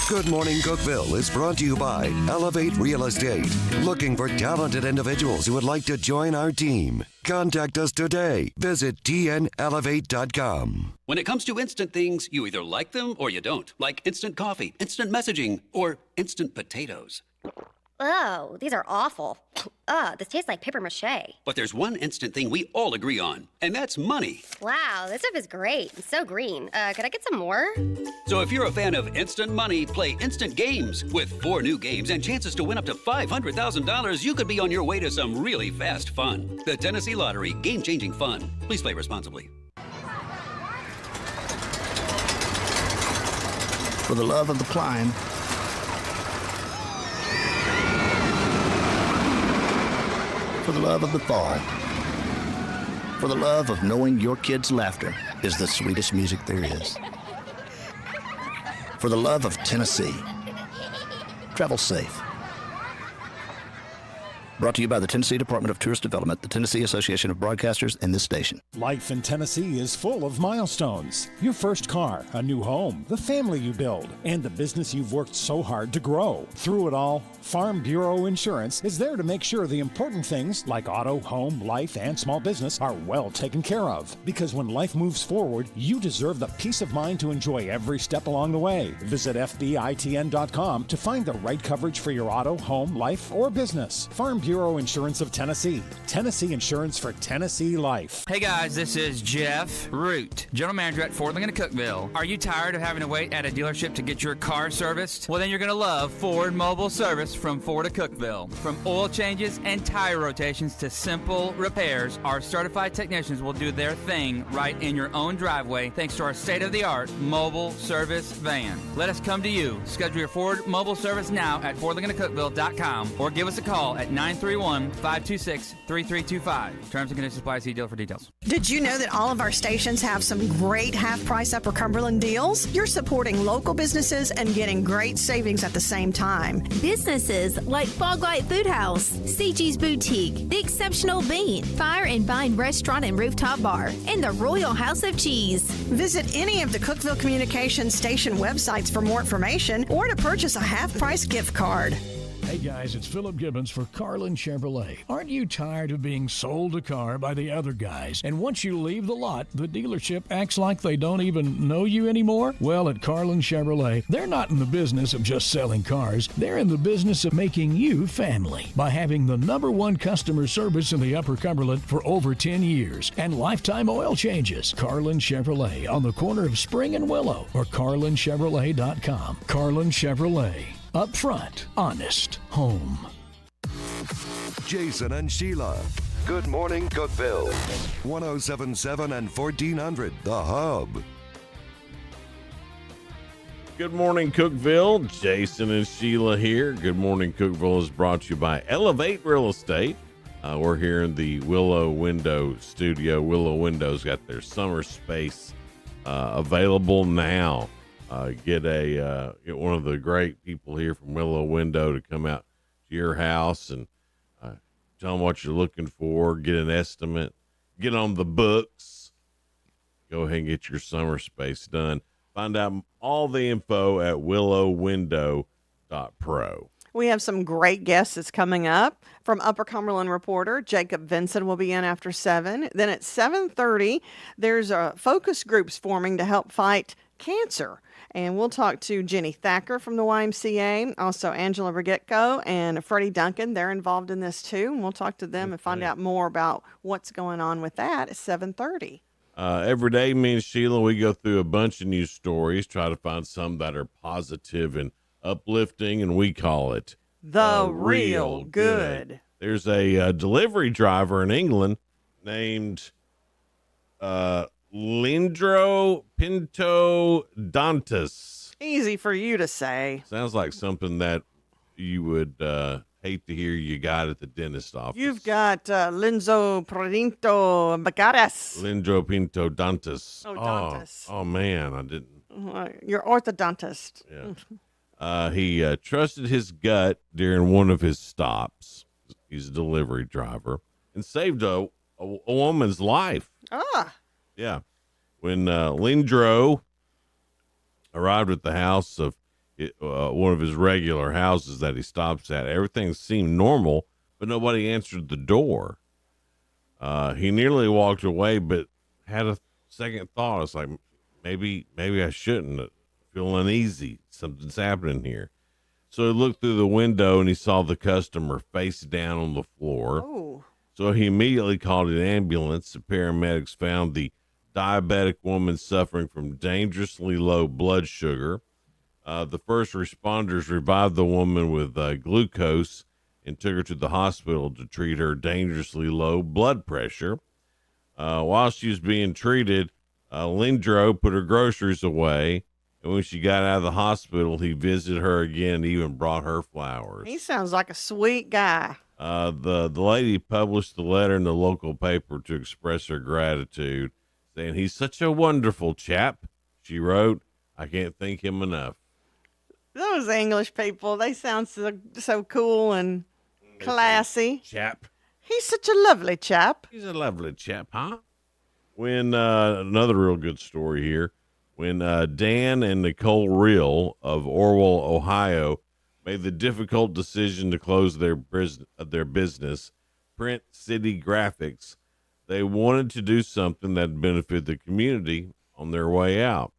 Good Morning Cookeville is brought to you by Elevate Real Estate. Looking for talented individuals who would like to join our team? Contact us today. Visit tnelevate.com. When it comes to instant things, you either like them or you don't. Like instant coffee, instant messaging, or instant potatoes. Oh, these are awful. This tastes like paper mache. But there's one instant thing we all agree on, and that's money. Wow, this stuff is great. It's so green. Could I get some more? So if you're a fan of instant money, play Instant Games. With 4 new games and chances to win up to $500,000, you could be on your way to some really fast fun. The Tennessee Lottery, game-changing fun. Please play responsibly. For the love of the Klein. For the love of the fall. For the love of knowing your kids' laughter is the sweetest music there is. For the love of Tennessee. Travel safe. Brought to you by the Tennessee Department of Tourist Development, the Tennessee Association of Broadcasters, and this station. Life in Tennessee is full of milestones. Your first car, a new home, the family you build, and the business you've worked so hard to grow. Through it all, Farm Bureau Insurance is there to make sure the important things like auto, home, life, and small business are well taken care of. Because when life moves forward, you deserve the peace of mind to enjoy every step along the way. Visit FBITN.com to find the right coverage for your auto, home, life, or business. Farm Bureau Insurance of Tennessee. Tennessee Insurance for Tennessee Life. Hey guys, this is Jeff Root, General Manager at Ford Lincoln Cookeville. Are you tired of having to wait at a dealership to get your car serviced? Well, then you're going to love Ford Mobile Service from Ford of Cookeville. From oil changes and tire rotations to simple repairs, our certified technicians will do their thing right in your own driveway thanks to our state-of-the-art mobile service van. Let us come to you. Schedule your Ford Mobile Service now at FordLincolnCookeville.com or give us a call at 931-526-3325. Terms and conditions apply. See dealer for details. Did you know that all of our stations have some great half-price Upper Cumberland deals? You're supporting local businesses and getting great savings at the same time. Businesses like Fog Light Food House, CG's Boutique, The Exceptional Bean, Fire and Vine Restaurant and Rooftop Bar, and the Royal House of Cheese. Visit any of the Cookeville Communications station websites for more information or to purchase a half-price gift card. Hey guys, it's Philip Gibbons for Carlin Chevrolet. Aren't you tired of being sold a car by the other guys? And once you leave the lot, the dealership acts like they don't even know you anymore? Well, at Carlin Chevrolet, they're not in the business of just selling cars. They're in the business of making you family by having the #1 customer service in the Upper Cumberland for over 10 years and lifetime oil changes. Carlin Chevrolet on the corner of Spring and Willow or carlinchevrolet.com. Carlin Chevrolet. Up front, honest, home. Jason and Sheila. Good Morning Cookeville. 1077 and 1400, The Hub. Good morning, Cookeville. Jason and Sheila here. Good Morning Cookeville is brought to you by Elevate Real Estate. We're here in the Willow Window studio. Willow Window's got their summer space available now. Get one of the great people here from Willow Window to come out to your house and tell them what you're looking for, get an estimate, get on the books. Go ahead and get your summer space done. Find out all the info at willowwindow.pro. We have some great guests that's coming up. From Upper Cumberland reporter Jacob Vincent will be in after 7. Then at 7:30, there's focus groups forming to help fight cancer. And we'll talk to Jenny Thacker from the YMCA, also Angela Rigetko and Freddie Duncan. They're involved in this too. And we'll talk to them and find out more about what's going on with that at 7:30. Every day, me and Sheila, we go through a bunch of news stories, try to find some that are positive and uplifting, and we call it The Real Good. There's a delivery driver in England named Lindro Pinto Dantas. Easy for you to say. Sounds like something that you would hate to hear you got at the dentist office. You've got Linzo Prodinto Bacaras. Lindro Pinto Dantas. Oh, Dantas. Oh, man, I didn't. Your orthodontist. Yeah. He trusted his gut during one of his stops. He's a delivery driver and saved a woman's life. Ah. Yeah. When Lindro arrived at the house of one of his regular houses that he stops at, everything seemed normal, but nobody answered the door. He nearly walked away, but had a second thought. It's like, maybe I shouldn't. Feel uneasy. Something's happening here. So he looked through the window and he saw the customer face down on the floor. Oh. So he immediately called an ambulance. The paramedics found the diabetic woman suffering from dangerously low blood sugar. The first responders revived the woman with glucose and took her to the hospital to treat her dangerously low blood pressure. While she was being treated, Lindro put her groceries away. And when she got out of the hospital, he visited her again and even brought her flowers. He sounds like a sweet guy. The lady published the letter in the local paper to express her gratitude, saying, "He's such a wonderful chap," she wrote. "I can't thank him enough." Those English people, they sound so cool and classy. Chap. He's such a lovely chap. He's a lovely chap, huh? When another real good story here. When Dan and Nicole Reel of Orwell, Ohio, made the difficult decision to close their business, Print City Graphics, they wanted to do something that benefit the community on their way out.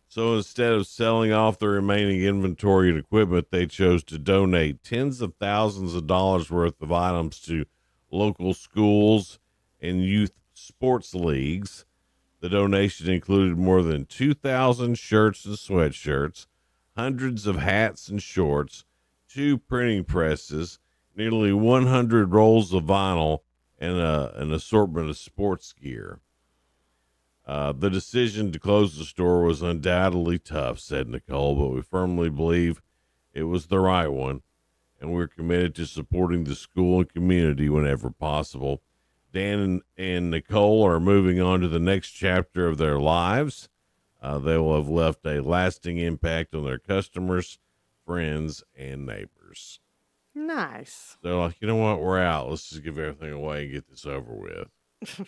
So instead of selling off the remaining inventory and equipment, they chose to donate tens of thousands of dollars worth of items to local schools and youth sports leagues. The donation included more than 2,000 shirts and sweatshirts, hundreds of hats and shorts, 2 printing presses, nearly 100 rolls of vinyl, and an assortment of sports gear. The decision to close the store was undoubtedly tough, said Nicole, but we firmly believe it was the right one, and we're committed to supporting the school and community whenever possible. Dan and Nicole are moving on to the next chapter of their lives. They will have left a lasting impact on their customers, friends, and neighbors. Nice. They're like, you know what? We're out. Let's just give everything away and get this over with. Do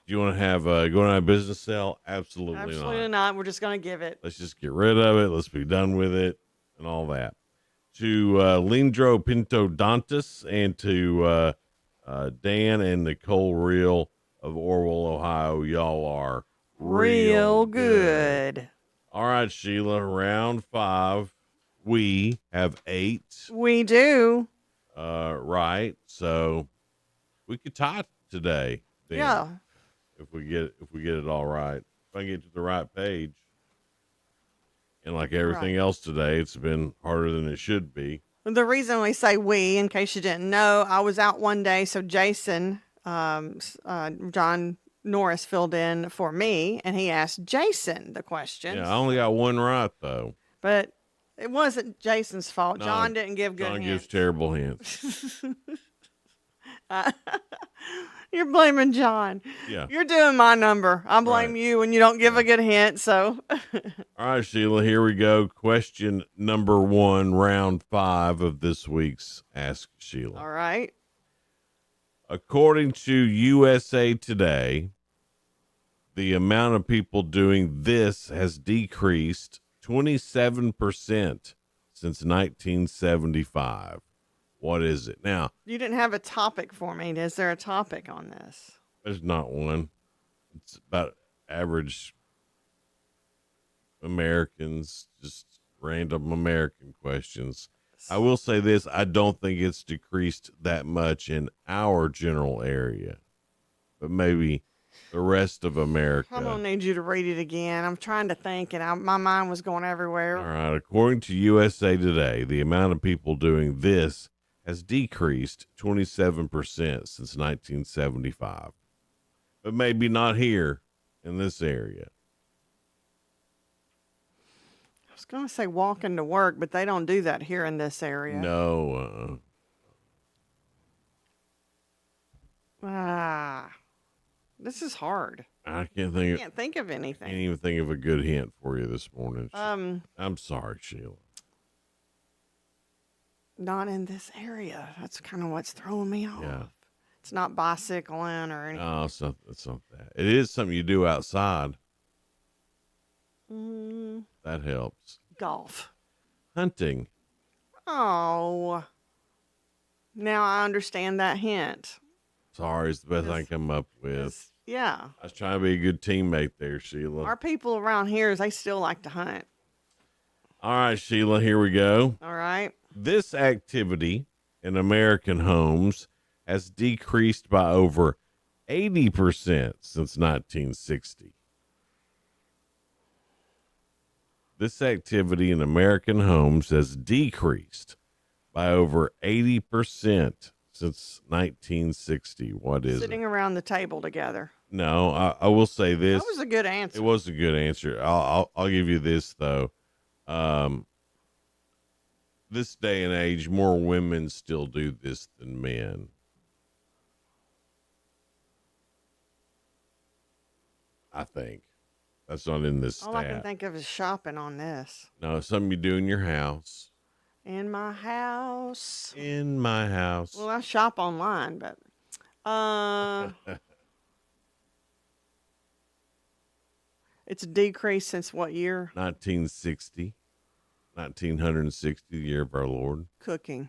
you want to have going on a business sale? Absolutely not. We're just going to give it. Let's just get rid of it. Let's be done with it and all that. To Lindro Pinto Dantas and to Dan and Nicole Reel of Orwell, Ohio, y'all are real good. All right, Sheila, round 5. We have 8. We do. Right. So we could tie today. Dan, yeah. If we get it all right. If I can get to the right page. And like everything else today, it's been harder than it should be. The reason we say we, in case you didn't know, I was out one day, so Jason, John Norris filled in for me, and he asked Jason the questions. Yeah, I only got one right, though. But it wasn't Jason's fault. No, John didn't give good John hints. gives terrible hints. You're blaming John. Yeah. You're doing my number. I blame you when you don't give a good hint. So, All right, Sheila, here we go. Question number 1, round 5 of this week's Ask Sheila. all right. According to USA Today, the amount of people doing this has decreased 27% since 1975. What is it? Now, You didn't have a topic for me. Is there a topic on this? there's not one. It's about average Americans, just random American questions. I will say this. I don't think it's decreased that much in our general area, but maybe the rest of America. I'm going to need you to read it again. I'm trying to think, and my mind was going everywhere. All right. According to USA Today, the amount of people doing this has decreased 27% since 1975, but maybe not here in this area. I was going to say walking to work, but they don't do that here in this area. No. This is hard. I can't I think. can't think of anything. Can't even think of a good hint for you this morning. Um, I'm sorry, Sheila. Not in this area. That's kind of what's throwing me off. Yeah. It's not bicycling or anything. No, it's not that. It is something you do outside. That helps. Golf. Hunting. Oh. Now I understand that hint. Sorry, it's the best I can come up with. Yeah. I was trying to be a good teammate there, Sheila. Our people around here, they still like to hunt. All right, Sheila, here we go. All right. This activity in American homes has decreased by over 80% since 1960. This activity in American homes has decreased by over 80% since 1960. What is Sitting it? around the table together. No, I will say this. That was a good answer. It was a good answer. I'll give you this though. This day and age, more women still do this than men. I think that's not in this All I can stat. think of is shopping on this. No, it's something you do in your house. In my house. In my house. Well, I shop online, but it's decreased since what year? 1960. 1960, the year of our Lord. Cooking.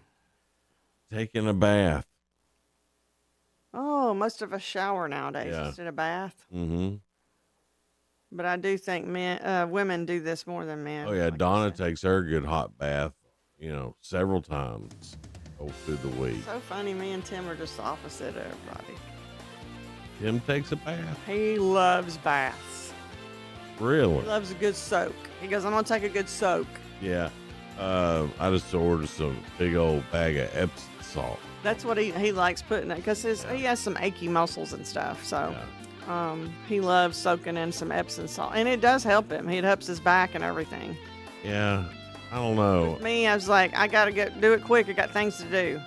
Taking a bath. Oh, most of us shower nowadays Yeah. instead of bath. Mm-hmm. But I do think women do this more than men. Oh, yeah. Donna takes her good hot bath, several times through the week. So funny, me and Tim are just the opposite of everybody. Tim takes a bath. He loves baths. Really? He loves a good soak. He goes, I'm going to take a good soak. Yeah. I just ordered some big old bag of Epsom salt. That's what he likes putting it because he has some achy muscles and stuff. So he loves soaking in some Epsom salt. And it does help him. It helps his back and everything. Yeah. I don't know. Me, I was like, I got to do it quick. I got things to do.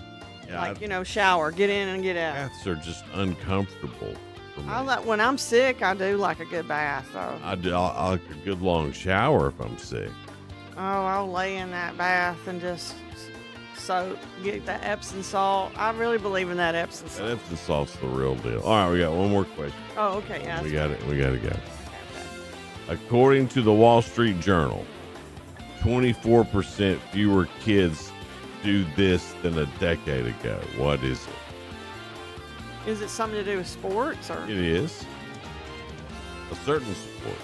Yeah, shower, get in and get out. baths are just uncomfortable for me. When I'm sick, I do like a good bath. So. I like a good long shower if I'm sick. Oh, I'll lay in that bath and just soak, get that Epsom salt. I really believe in that Epsom salt. That Epsom salt's the real deal. All right, we got one more question. Oh, okay. Yeah, We got to go. According to the Wall Street Journal, 24% fewer kids do this than a decade ago. What is it? Is it something to do with sports or? It is a certain sport.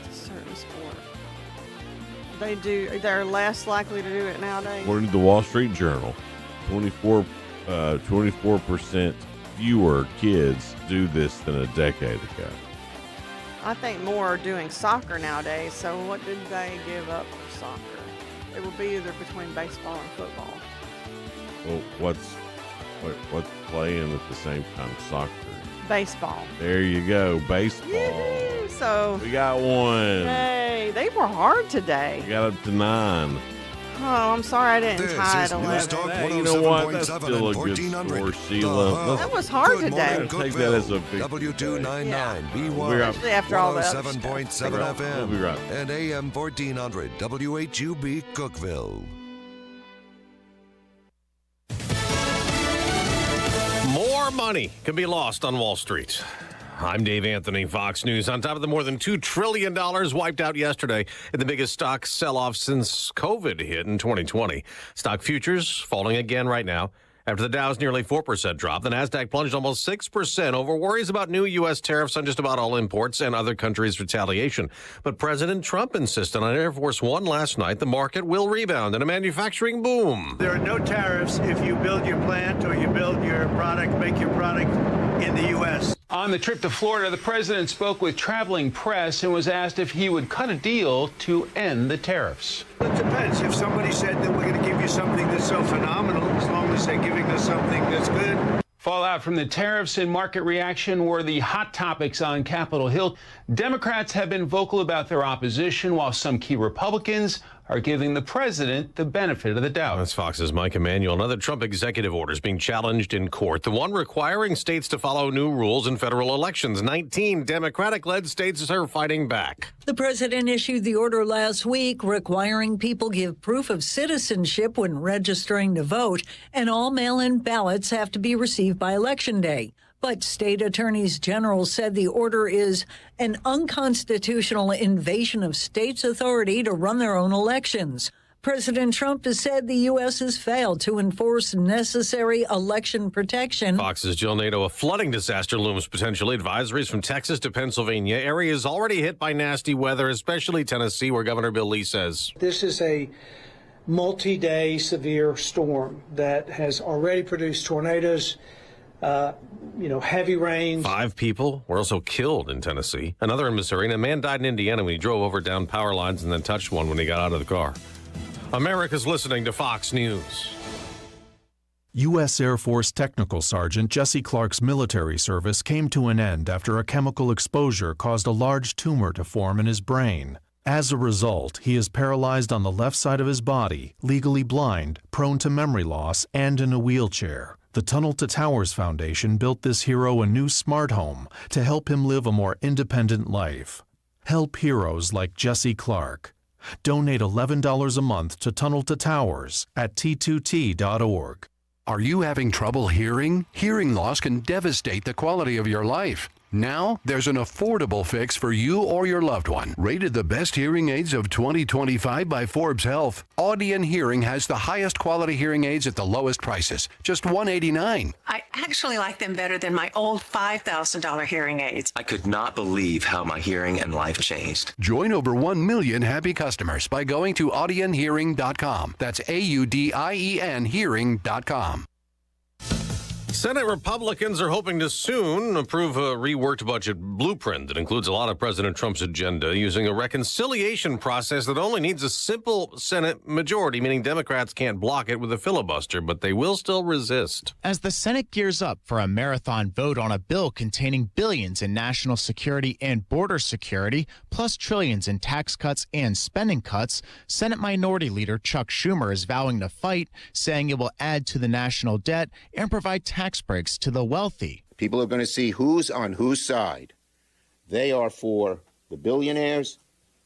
It's a certain sport. They're less likely to do it nowadays. According to the Wall Street Journal, 24% fewer kids do this than a decade ago. I think more are doing soccer nowadays. So what did they give up for soccer? It will be either between baseball and football. Well, what's playing at the same time? Soccer. Baseball. There you go, baseball. Yee-hoo. So we got one. Hey, they were hard today. We got up to 9. Oh, I'm sorry I didn't title it. You know what? That's still a good score, Sheila. That was hard today. Take that as a big W299 B1, Especially after all that other 107.7 stuff. FM, We'll be right. and AM 1400 WHUB Cookeville. More money can be lost on Wall Street. I'm Dave Anthony, Fox News. On top of the more than $2 trillion wiped out yesterday in the biggest stock sell-off since COVID hit in 2020. Stock futures falling again right now. After the Dow's nearly 4% drop, the Nasdaq plunged almost 6% over worries about new U.S. tariffs on just about all imports and other countries' retaliation. But President Trump insisted on Air Force One last night the market will rebound in a manufacturing boom. There are no tariffs if you build your plant or you build your product, make your product in the U.S. On the trip to Florida, the president spoke with traveling press and was asked if he would cut a deal to end the tariffs. It depends. If somebody said that we're going to give you something that's so phenomenal, as long as they're giving us something that's good. Fallout from the tariffs and market reaction were the hot topics on Capitol Hill. Democrats have been vocal about their opposition, while some key Republicans are giving the president the benefit of the doubt. That's Fox's Mike Emanuel. Another Trump executive order is being challenged in court. The one requiring states to follow new rules in federal elections. 19 Democratic-led states are fighting back. The president issued the order last week requiring people give proof of citizenship when registering to vote, and all mail-in ballots have to be received by Election Day. But state attorneys general said the order is an unconstitutional invasion of states' authority to run their own elections. President Trump has said the U.S. has failed to enforce necessary election protection. Fox's Jill Nato. A flooding disaster looms potentially. Advisories from Texas to Pennsylvania. Areas already hit by nasty weather, especially Tennessee, where Governor Bill Lee says. This is a multi-day severe storm that has already produced tornadoes, heavy rains. 5 people were also killed in Tennessee. Another in Missouri, and a man died in Indiana when he drove over down power lines and then touched one when he got out of the car. America's listening to Fox News. U.S. Air Force Technical Sergeant Jesse Clark's military service came to an end after a chemical exposure caused a large tumor to form in his brain. As a result, he is paralyzed on the left side of his body, legally blind, prone to memory loss, and in a wheelchair. The Tunnel to Towers Foundation built this hero a new smart home to help him live a more independent life. Help heroes like Jesse Clark. Donate $11 a month to Tunnel to Towers at T2T.org. Are you having trouble hearing? Hearing loss can devastate the quality of your life. Now, there's an affordable fix for you or your loved one. Rated the best hearing aids of 2025 by Forbes Health, Audion Hearing has the highest quality hearing aids at the lowest prices, just $189. I actually like them better than my old $5,000 hearing aids. I could not believe how my hearing and life changed. Join over 1 million happy customers by going to audionhearing.com. That's AUDIEN hearing.com. Senate Republicans are hoping to soon approve a reworked budget blueprint that includes a lot of President Trump's agenda, using a reconciliation process that only needs a simple Senate majority, meaning Democrats can't block it with a filibuster, but they will still resist. As the Senate gears up for a marathon vote on a bill containing billions in national security and border security, plus trillions in tax cuts and spending cuts, Senate Minority Leader Chuck Schumer is vowing to fight, saying it will add to the national debt and provide tax breaks to the wealthy. People are going to see who's on whose side. They are for the billionaires.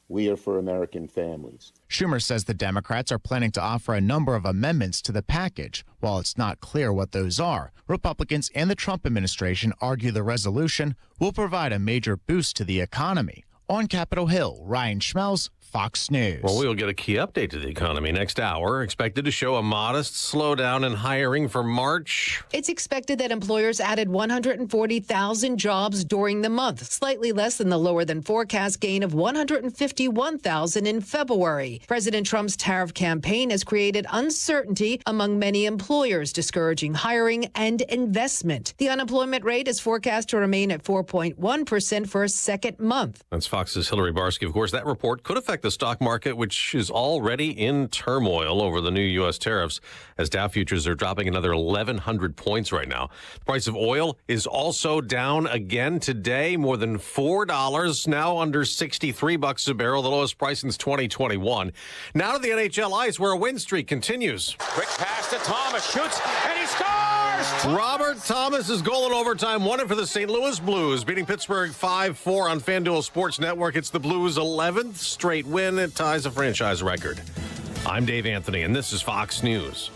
We are for American families. Schumer says the Democrats are planning to offer a number of amendments to the package. While it's not clear what those are, Republicans and the Trump administration argue the resolution will provide a major boost to the economy. On Capitol Hill, Ryan Schmelz, Fox News. Well, we'll get a key update to the economy next hour. Expected to show a modest slowdown in hiring for March. It's expected that employers added 140,000 jobs during the month, slightly less than the lower than forecast gain of 151,000 in February. President Trump's tariff campaign has created uncertainty among many employers, discouraging hiring and investment. The unemployment rate is forecast to remain at 4.1% for a second month. That's Fox's Hillary Barsky. Of course, that report could affect the stock market, which is already in turmoil over the new U.S. tariffs, as Dow futures are dropping another 1,100 points right now. The price of oil is also down again today, more than $4, now under $63 a barrel, the lowest price since 2021. Now to the NHL ice, where a win streak continues. Quick pass to Thomas, shoots, and he scores! Robert Thomas's goal in overtime won it for the St. Louis Blues, beating Pittsburgh 5-4 on FanDuel Sports Network. It's the Blues' 11th straight win. It ties a franchise record. I'm Dave Anthony, and this is Fox News.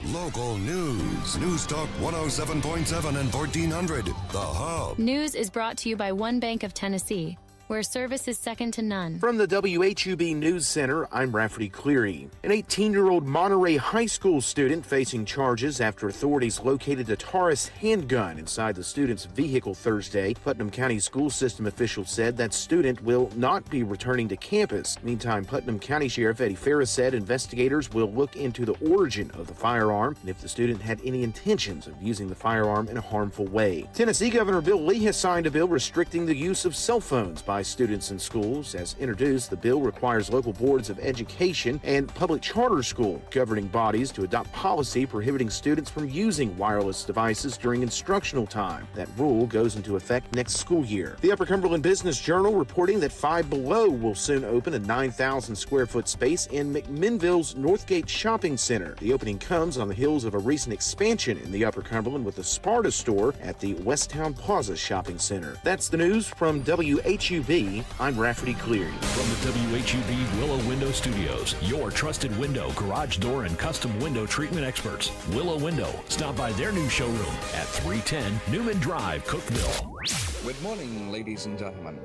Local news. News Talk 107.7 and 1400. The Hub. News is brought to you by One Bank of Tennessee, where service is second to none. From the WHUB News Center, I'm Rafferty Cleary. An 18-year-old Monterey High School student facing charges after authorities located a Taurus handgun inside the student's vehicle Thursday. Putnam County School System officials said that student will not be returning to campus. Meantime, Putnam County Sheriff Eddie Ferris said investigators will look into the origin of the firearm and if the student had any intentions of using the firearm in a harmful way. Tennessee Governor Bill Lee has signed a bill restricting the use of cell phones by students in schools. As introduced, the bill requires local boards of education and public charter school governing bodies to adopt policy prohibiting students from using wireless devices during instructional time. That rule goes into effect next school year. The Upper Cumberland Business Journal reporting that Five Below will soon open a 9,000 square foot space in McMinnville's Northgate Shopping Center. The opening comes on the heels of a recent expansion in the Upper Cumberland with the Sparta store at the Westtown Plaza Shopping Center. That's the news from WHUB. I'm Rafferty Cleary. From the WHUB Willow Window Studios, your trusted window, garage door, and custom window treatment experts. Willow Window. Stop by their new showroom at 310 Newman Drive, Cookeville. Good morning, ladies and gentlemen.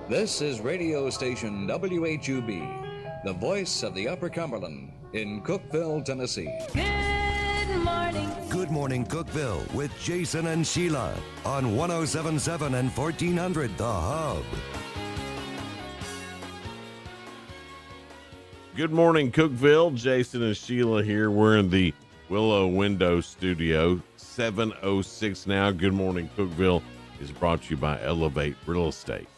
This is radio station WHUB, the voice of the Upper Cumberland in Cookeville, Tennessee. Good morning. Good morning, Cookeville, with Jason and Sheila on 107.7 and 1400. The Hub. Good morning, Cookeville. Jason and Sheila here. We're in the Willow Window Studio, 7:06 now. Good morning, Cookeville is brought to you by Elevate Real Estate.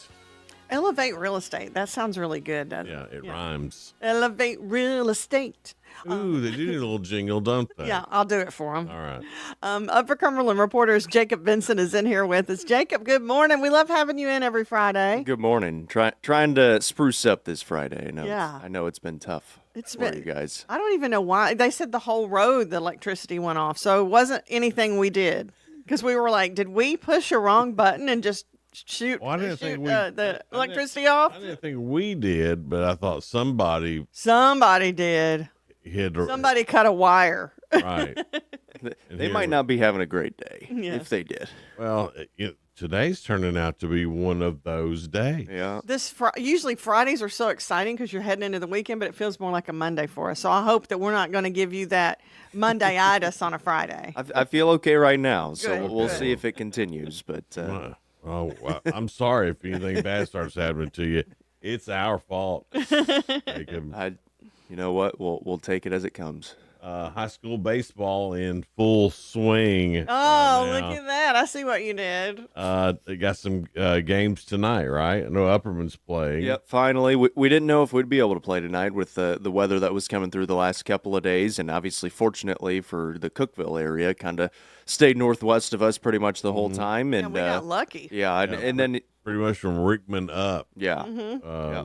Elevate Real Estate. That sounds really good, doesn't it? Yeah, it rhymes. Elevate Real Estate. Ooh, they do need a little jingle, don't they? Yeah, I'll do it for them. All right. Upper Cumberland reporters Jacob Vincent is in here with us. Jacob, good morning. We love having you in every Friday. Good morning. Trying to spruce up this Friday. Yeah. I know it's been tough for you guys. I don't even know why. They said the whole road, the electricity went off. So it wasn't anything we did. Because we were like, did we push a wrong button and just shoot the electricity off? I didn't think we did, but I thought somebody did. hit. Somebody cut a wire. Right. They might not be having a great day if they did. Well, today's turning out to be one of those days. Yeah. Usually Fridays are so exciting because you're heading into the weekend, but it feels more like a Monday for us. So I hope that we're not going to give you that Monday-itis on a Friday. I feel okay right now, so Good, we'll good. see if it continues. But well, I'm sorry if anything bad starts happening to you. It's our fault. Jacob. You know what? We'll take it as it comes. High school baseball in full swing. Oh, right look now. at that. I see what you did. They got some games tonight, right? I know Upperman's playing. Yep, finally. We didn't know if we'd be able to play tonight with the weather that was coming through the last couple of days, and obviously, fortunately for the Cookeville area, kind of stayed northwest of us pretty much the whole time. And we got lucky. Yeah, and then pretty much from Rickman up. Yeah.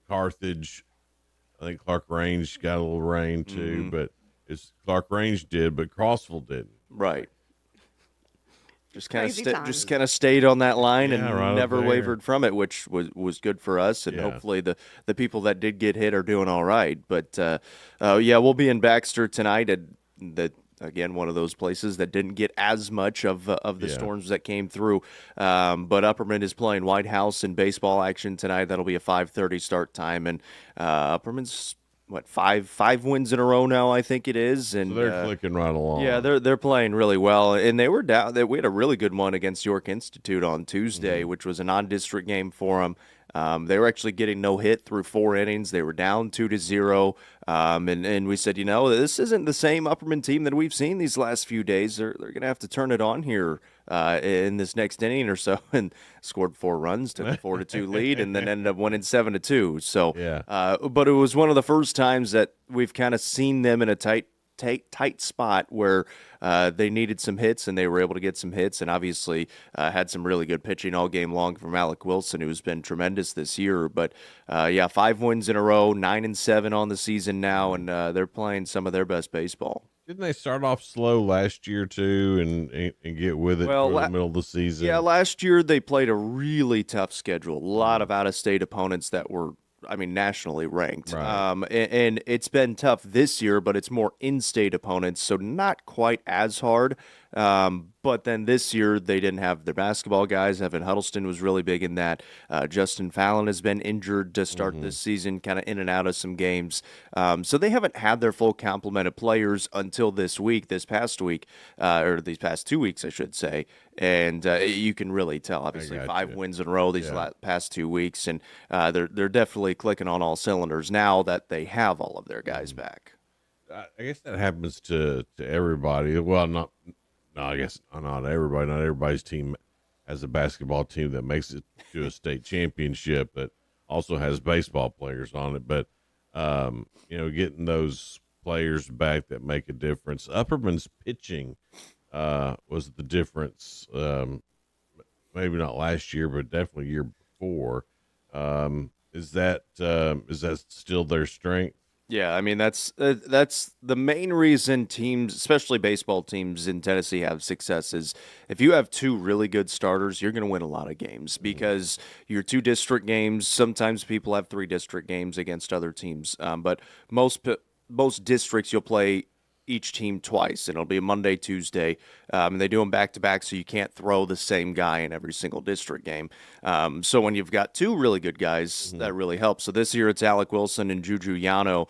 Carthage. I think Clark Range got a little rain too, but Clark Range did, but Crossville didn't. Right. Just kind Crazy of kind of stayed on that line and right never up there. wavered from it, which was good for us. And hopefully the people that did get hit are doing all right. But we'll be in Baxter tonight at again, one of those places that didn't get as much of the storms that came through. But Upperman is playing White House in baseball action tonight. That'll be a 5:30 start time. And Upperman's, five wins in a row now, I think it is. And so they're clicking right along. Yeah, they're playing really well. And they were down. We had a really good one against York Institute on Tuesday, which was a non-district game for them. They were actually getting no hit through 4 innings. They were down 2-0. And we said, this isn't the same Upperman team that we've seen these last few days. They're going to have to turn it on here in this next inning or so, and scored 4 runs, took a 4-2 lead, and then ended up winning 7-2. So, but it was one of the first times that we've kind of seen them in a tight spot where they needed some hits, and they were able to get some hits, and obviously had some really good pitching all game long from Alec Wilson, who's been tremendous this year. But 5 wins in a row, 9-7 on the season now, and they're playing some of their best baseball. Didn't they start off slow last year too, and get with it through the middle of the season? Yeah, last year they played a really tough schedule. A lot of out-of-state opponents that were, nationally ranked. Right. And it's been tough this year, but it's more in-state opponents, so not quite as hard. But then this year, they didn't have their basketball guys. Evan Huddleston was really big in that. Justin Fallon has been injured to start this season, kind of in and out of some games. So they haven't had their full complement of players until this past week, or these past 2 weeks, I should say. And you can really tell, obviously, 5 wins in a row these past 2 weeks. And they're definitely clicking on all cylinders now that they have all of their guys back. I guess that happens to everybody. Well, I guess not everybody. Not everybody's team has a basketball team that makes it to a state championship that also has baseball players on it. But, getting those players back that make a difference. Upperman's pitching was the difference, maybe not last year, but definitely year before. Is that still their strength? Yeah, that's the main reason teams, especially baseball teams in Tennessee, have success is if you have 2 really good starters, you're going to win a lot of games because your 2 district games, sometimes people have 3 district games against other teams, but most districts you'll play each team twice, and it'll be a Monday, Tuesday, and they do them back-to-back, so you can't throw the same guy in every single district game. So when you've got 2 really good guys, that really helps. So this year it's Alec Wilson and Juju Yano,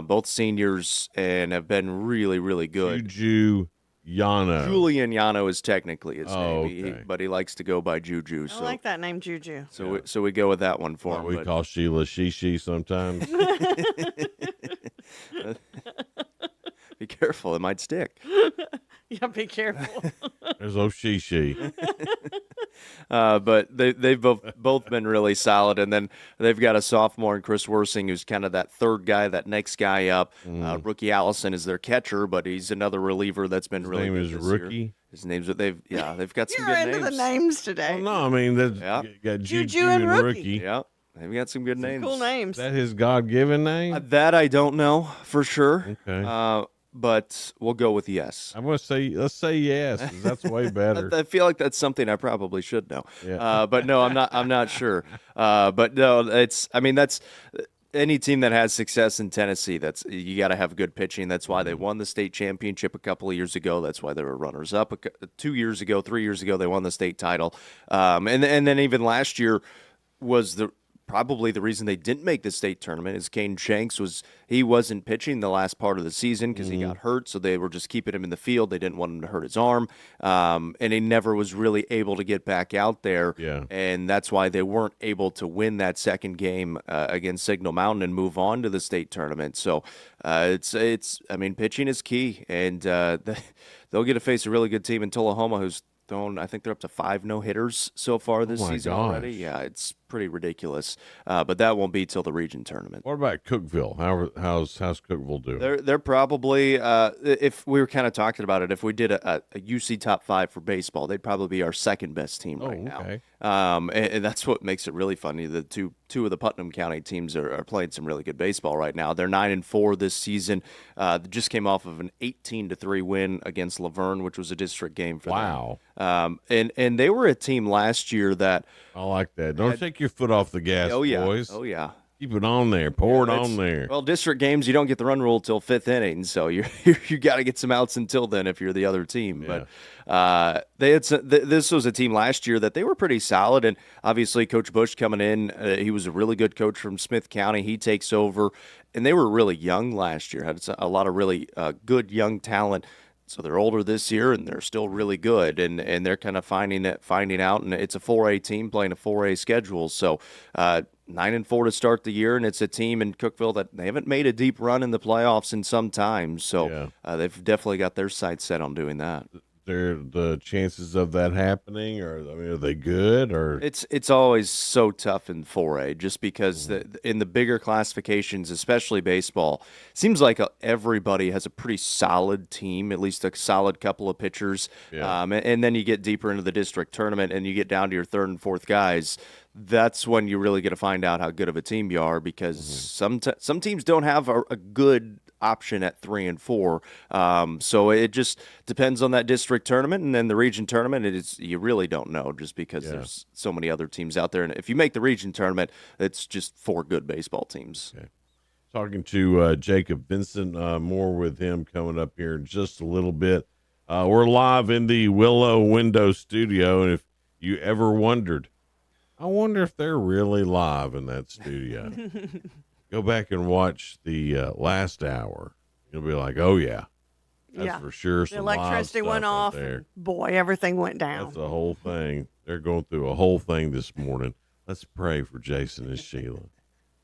both seniors, and have been really, really good. Juju Yano. Julian Yano is technically his name, okay. But he likes to go by Juju. I like that name, Juju. So we go with that one for him. We call Sheila Shishi sometimes. Be careful, it might stick. Yeah, be careful. There's Shishi. But they've both been really solid, and then they've got a sophomore in Chris Worsing, who's kind of that third guy, that next guy up. Rookie Allison is their catcher, but he's another reliever that's been really good. His name is Rookie. Year. His name's they've got some You're good into names. the names today. Well, no, you got Juju and Rookie. Yeah. They've got some good names. Cool names. Is that his God-given name? That I don't know for sure. Okay. But we'll go with yes. I'm going to say, let's say yes, 'cause that's way better. I feel like that's something I probably should know. Yeah. But no, I'm not sure. But no, that's any team that has success in Tennessee, you got to have good pitching. That's why they won the state championship a couple of years ago. That's why they were runners up 3 years ago. They won the state title. And then even last year was probably the reason they didn't make the state tournament is Kane Shanks wasn't pitching the last part of the season because he got hurt, so they were just keeping him in the field. They didn't want him to hurt his arm, and he never was really able to get back out there. Yeah. And that's why they weren't able to win that second game against Signal Mountain and move on to the state tournament. So pitching is key, and they'll get to face a really good team in Tullahoma who's thrown, I think they're up to 5 no-hitters so far this season already. Yeah, it's pretty ridiculous. But that won't be till the region tournament. What about Cookeville? How's Cookeville doing? They're probably, if we were kind of talking about it, if we did a UC top 5 for baseball, they'd probably be our second best team right now. And that's what makes it really funny. The two of the Putnam County teams are playing some really good baseball right now. They're 9-4 this season. They just came off of an 18-3 win against Laverne, which was a district game for them. And they were a team last year that I like that. Don't take your foot off the gas, boys. Oh yeah. Keep it on there. Pour it on there. Well, district games, you don't get the run rule till 5th inning, so you got to get some outs until then if you're the other team. Yeah. But this was a team last year that they were pretty solid, and obviously Coach Bush coming in, he was a really good coach from Smith County. He takes over, and they were really young last year. Had a lot of really good young talent. So they're older this year, and they're still really good, and they're kind of finding out. And it's a 4A team playing a 4A schedule. So 9-4 to start the year, and it's a team in Cookeville that they haven't made a deep run in the playoffs in some time. So they've definitely got their sights set on doing that. the chances of that happening, or are they good? Or it's always so tough in 4A, just because in the bigger classifications, especially baseball, seems like everybody has a pretty solid team, at least a solid couple of pitchers. Yeah. And then you get deeper into the district tournament, and you get down to your third and fourth guys. That's when you really get to find out how good of a team you are, because some teams don't have a good option at 3 and 4. So it just depends on that district tournament, and then the region tournament. You really don't know, just because there's so many other teams out there. And if you make the region tournament, it's just 4 good baseball teams. Okay. Talking to Jacob Vincent, more with him coming up here in just a little bit. We're live in the Willow Window Studio, and if you ever wondered, I wonder if they're really live in that studio. Go back and watch the last hour. You'll be like, oh, yeah. That's for sure. The electricity went off. And boy, everything went down. That's the whole thing. They're going through a whole thing this morning. Let's pray for Jason and Sheila.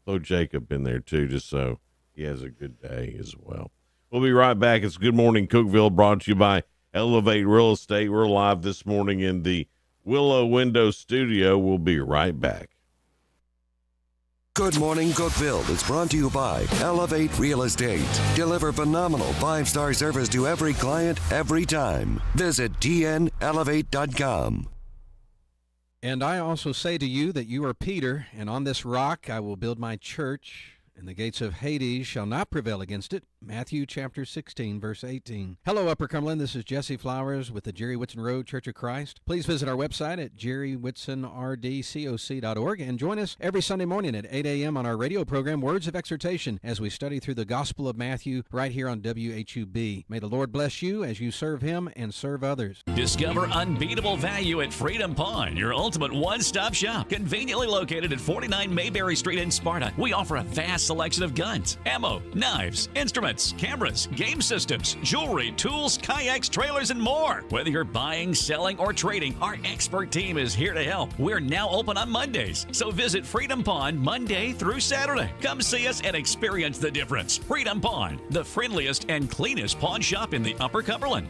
Throw Jacob in there, too, just so he has a good day as well. We'll be right back. It's Good Morning Cookeville, brought to you by Elevate Real Estate. We're live this morning in the Willow Window Studio. We'll be right back. Good Morning Cookeville is brought to you by Elevate Real Estate. Deliver phenomenal 5-star service to every client, every time. Visit tnelevate.com. And I also say to you that you are Peter, and on this rock I will build my church, and the gates of Hades shall not prevail against it. Matthew chapter 16, verse 18. Hello, Upper Cumberland. This is Jesse Flowers with the Jerry Whitson Road Church of Christ. Please visit our website at jerrywhitsonrdcoc.org and join us every Sunday morning at 8 a.m. on our radio program, Words of Exhortation, as we study through the Gospel of Matthew right here on WHUB. May the Lord bless you as you serve Him and serve others. Discover unbeatable value at Freedom Pawn, your ultimate one-stop shop. Conveniently located at 49 Mayberry Street in Sparta, we offer a vast selection of guns, ammo, knives, instruments, cameras, game systems, jewelry, tools, kayaks, trailers, and more. Whether you're buying, selling, or trading, our expert team is here to help. We're now open on Mondays, so visit Freedom Pawn Monday through Saturday. Come see us and experience the difference. Freedom Pawn, the friendliest and cleanest pawn shop in the Upper Cumberland.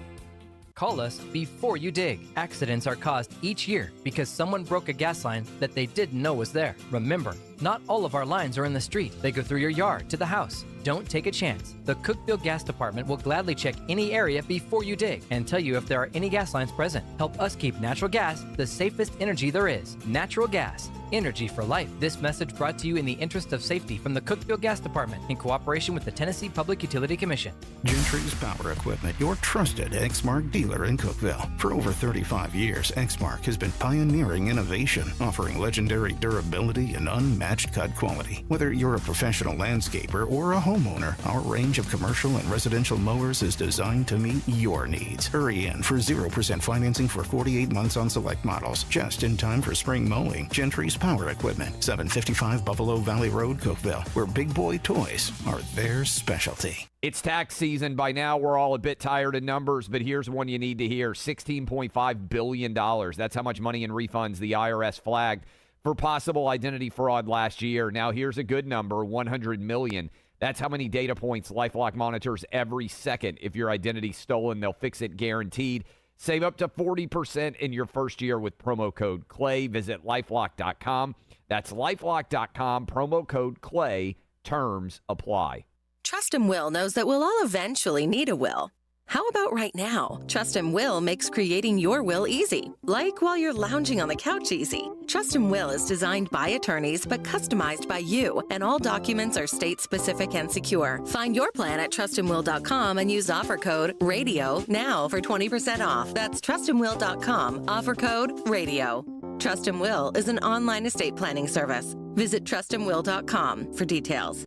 Call us before you dig. Accidents are caused each year because someone broke a gas line that they didn't know was there. Remember, not all of our lines are in the street. They go through your yard to the house. Don't take a chance. The Cookeville Gas Department will gladly check any area before you dig and tell you if there are any gas lines present. Help us keep natural gas the safest energy there is. Natural gas, energy for life. This message brought to you in the interest of safety from the Cookeville Gas Department in cooperation with the Tennessee Public Utility Commission. Gentry's Power Equipment, your trusted Exmark dealer in Cookeville. For over 35 years, Exmark has been pioneering innovation, offering legendary durability and unmatched cut quality. Whether you're a professional landscaper or a homeowner, our range of commercial and residential mowers is designed to meet your needs. Hurry in for 0% financing for 48 months on select models, just in time for spring mowing. Gentry's Power Equipment, 755 Buffalo Valley Road, Cookeville, where big boy toys are their specialty. It's tax season. By now, we're all a bit tired of numbers, but here's one you need to hear. $16.5 billion. That's how much money in refunds the IRS flagged for possible identity fraud last year. Now, here's a good number, $100 million. That's how many data points LifeLock monitors every second. If your identity's stolen, they'll fix it guaranteed. Save up to 40% in your first year with promo code CLAY. Visit LifeLock.com. That's LifeLock.com, promo code CLAY. Terms apply. Trust and Will knows that we'll all eventually need a will. How about right now? Trust and Will makes creating your will easy, like while you're lounging on the couch easy. Trust and Will is designed by attorneys but customized by you, and all documents are state-specific and secure. Find your plan at trustandwill.com and use offer code RADIO now for 20% off. That's trustandwill.com, offer code RADIO. Trust and Will is an online estate planning service. Visit trustandwill.com for details.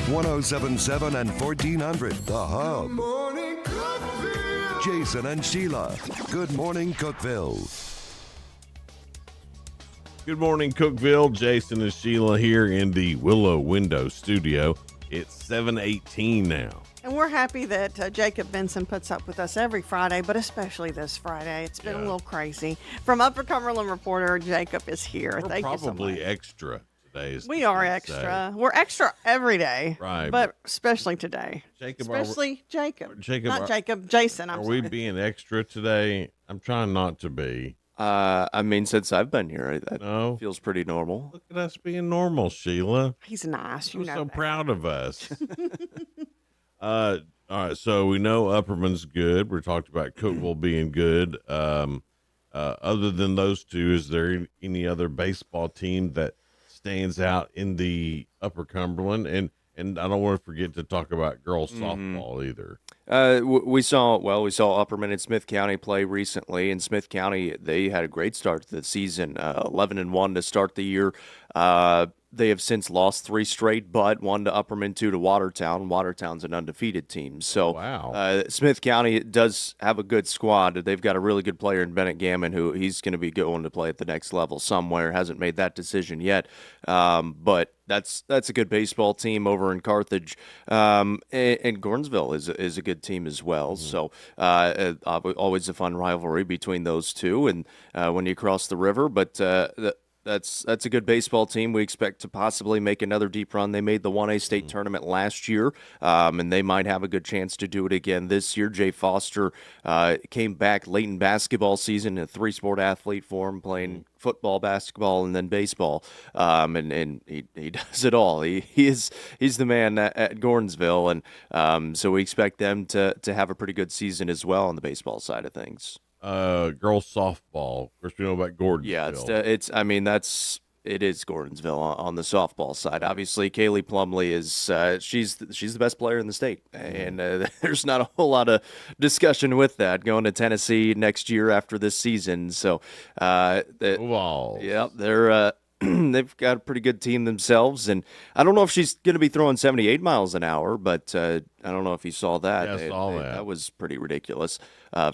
1077 and 1400, The Hub. Jason and Sheila. Good Morning Cookeville. Good morning, Cookeville. Jason and Sheila here in the Willow Window Studio. It's 7:18 now. And we're happy that Jacob Benson puts up with us every Friday, but especially this Friday. It's been a little crazy. From Upper Cumberland reporter, Jacob is here. We're Thank you so much. probably extra today. We are extra. We're extra every day. Right. But especially today. Jacob, especially Jacob. Jacob, Not Jacob, Jason. Are we being extra today? I'm trying not to be. I mean, since I've been here, that feels pretty normal. Look at us being normal, Sheila. He's nice. I'm so proud of us. All right, so we know Upperman's good. We talked about Cookeville being good. Other than those two, is there any other baseball team that stands out in the Upper Cumberland? And I don't want to forget to talk about girls softball either. We saw Upperman and Smith County play recently. In Smith County, they had a great start to the season, 11-1 to start the year. They have since lost 3 straight, but 1 to Upperman, 2 to Watertown. Watertown's an undefeated team. So Smith County does have a good squad. They've got a really good player in Bennett Gammon who he's going to be going to play at the next level somewhere. Hasn't made that decision yet. But that's a good baseball team over in Carthage. And Gordonsville is a good team as well. So always a fun rivalry between those two. And when you cross the river, but that's a good baseball team. We expect to possibly make another deep run. They made the 1A state tournament last year, and they might have a good chance to do it again this year. Jay Foster came back late in basketball season, a 3-sport athlete for him, playing football, basketball, and then baseball. And he does it all. He's the man at Gordonsville, and so we expect them to have a pretty good season as well on the baseball side of things. Girls softball. Of course, we know about Gordonsville. Yeah, it is Gordonsville on the softball side. Obviously, Kaylee Plumley is she's the best player in the state, and there's not a whole lot of discussion with that. Going to Tennessee next year after this season, so they're they've got a pretty good team themselves, and I don't know if she's going to be throwing 78 miles an hour, but I don't know if you saw that. Yeah, I saw that. That was pretty ridiculous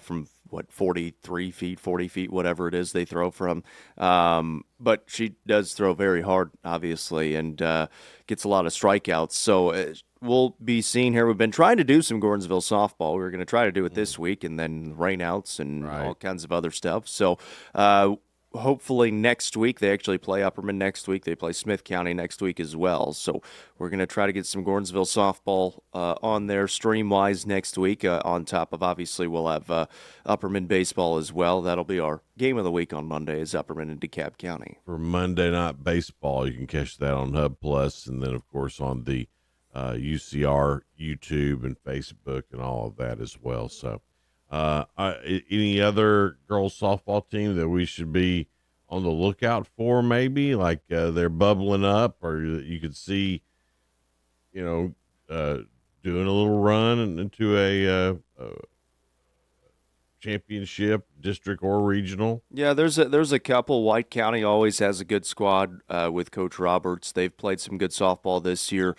from 43 feet, 40 feet, whatever it is they throw from. But she does throw very hard, obviously, and gets a lot of strikeouts. So we'll be seeing here. We've been trying to do some Gordonsville softball. We were going to try to do it this week, and then rainouts and all kinds of other stuff. So hopefully next week, they actually play Upperman next week. They play Smith County next week as well. So we're going to try to get some Gordonsville softball on there stream-wise next week. On top of, obviously, we'll have Upperman baseball as well. That'll be our game of the week on Monday is Upperman and DeKalb County. For Monday Night Baseball, you can catch that on Hub Plus, and then, of course, on the UCR YouTube and Facebook and all of that as well. So any other girls softball team that we should be on the lookout for, maybe like they're bubbling up, or you could see, doing a little run into a championship, district or regional? Yeah, there's a couple. White County always has a good squad with Coach Roberts. They've played some good softball this year.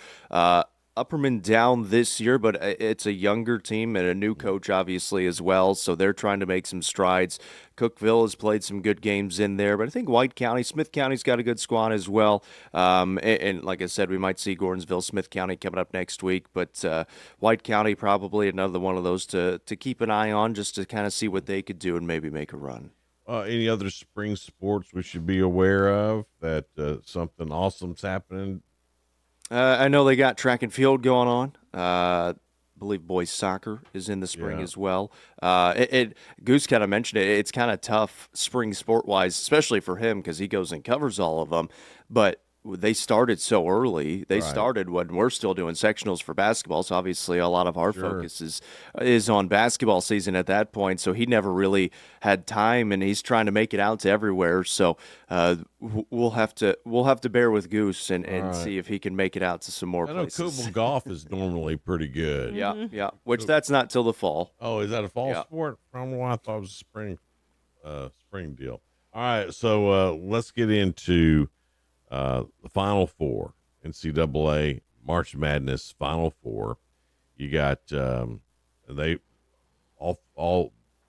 Upperman down this year, but it's a younger team and a new coach, obviously, as well, so they're trying to make some strides. Cookeville has played some good games in there, but I think White County, Smith County's got a good squad as well. And like I said, we might see Gordonsville, Smith County coming up next week, but White County probably another one of those to keep an eye on, just to kind of see what they could do and maybe make a run. Any other spring sports we should be aware of that something awesome's happening? I know they got track and field going on. I believe boys soccer is in the spring as well. Goose kind of mentioned it. It's kind of tough spring sport-wise, especially for him because he goes and covers all of them. But they started so early. They started when we're still doing sectionals for basketball. So obviously a lot of our focus is on basketball season at that point. So he never really had time, and he's trying to make it out to everywhere. So we'll have to bear with Goose and see if he can make it out to some more places. Cookeville golf is normally pretty good. Yeah. Which that's not till the fall. Oh, is that a fall sport? I don't know why I thought it was a spring deal. All right, so let's get into the Final Four, NCAA March Madness Final Four. You got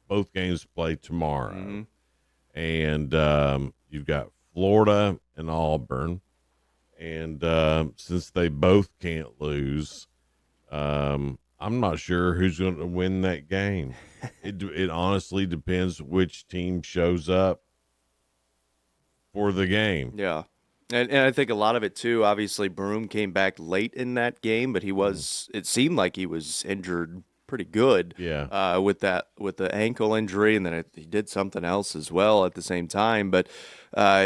both games play tomorrow, and you've got Florida and Auburn, and since they both can't lose, I'm not sure who's going to win that game. It honestly depends which team shows up for the game. Yeah. And I think a lot of it too. Obviously, Broom came back late in that game, but he was. It seemed like he was injured pretty good. Yeah. With the ankle injury, and then he did something else as well at the same time. But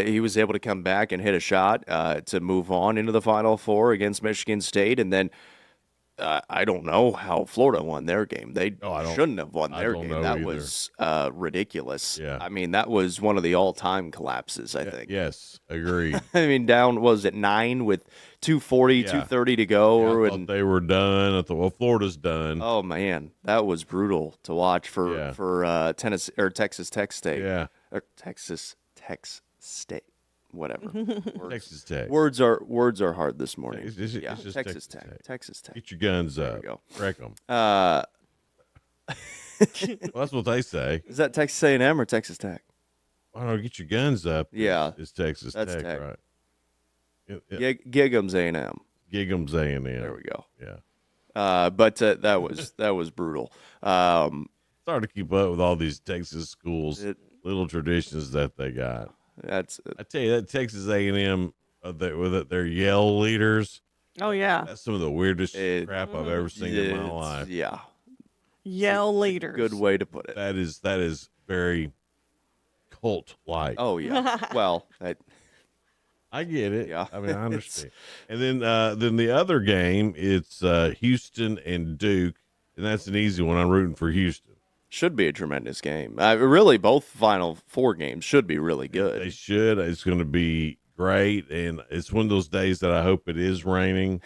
he was able to come back and hit a shot to move on into the Final Four against Michigan State, and then. I don't know how Florida won their game. They shouldn't have won their game. That was ridiculous. Yeah. I mean, that was one of the all-time collapses, I think. Yes, agreed. I mean, down, was it 9 with 2:40, 2:30 to go? I thought they were done. I thought, well, Florida's done. Oh, man. That was brutal to watch for Tennessee or Texas Tech State. Yeah. Or Texas Tech State. Whatever. Texas Tech. Words are hard this morning. It's just Texas Tech. Texas Tech. Get your guns There up. we go. Wreck them. Well, that's what they say. Is that Texas A&M or Texas Tech? I don't know. Get your guns up. Yeah. It's Texas That's Tech, Tech. right? Gigham's A&M. Gigham's A&M. There we go. Yeah. But that was brutal. It's hard to keep up with all these Texas schools, little traditions that they got. I tell you, that Texas A&M, with their yell leaders. Oh, yeah. That's some of the weirdest crap I've ever seen in my life. Yeah. Yell leaders. Good way to put it. That is very cult-like. Oh, yeah. Well, I get it. Yeah. I mean, I understand. And then the other game, it's Houston and Duke, and that's an easy one. I'm rooting for Houston. Should be a tremendous game. Really, both Final Four games should be really good. They should. It's going to be great, and it's one of those days that I hope it is raining.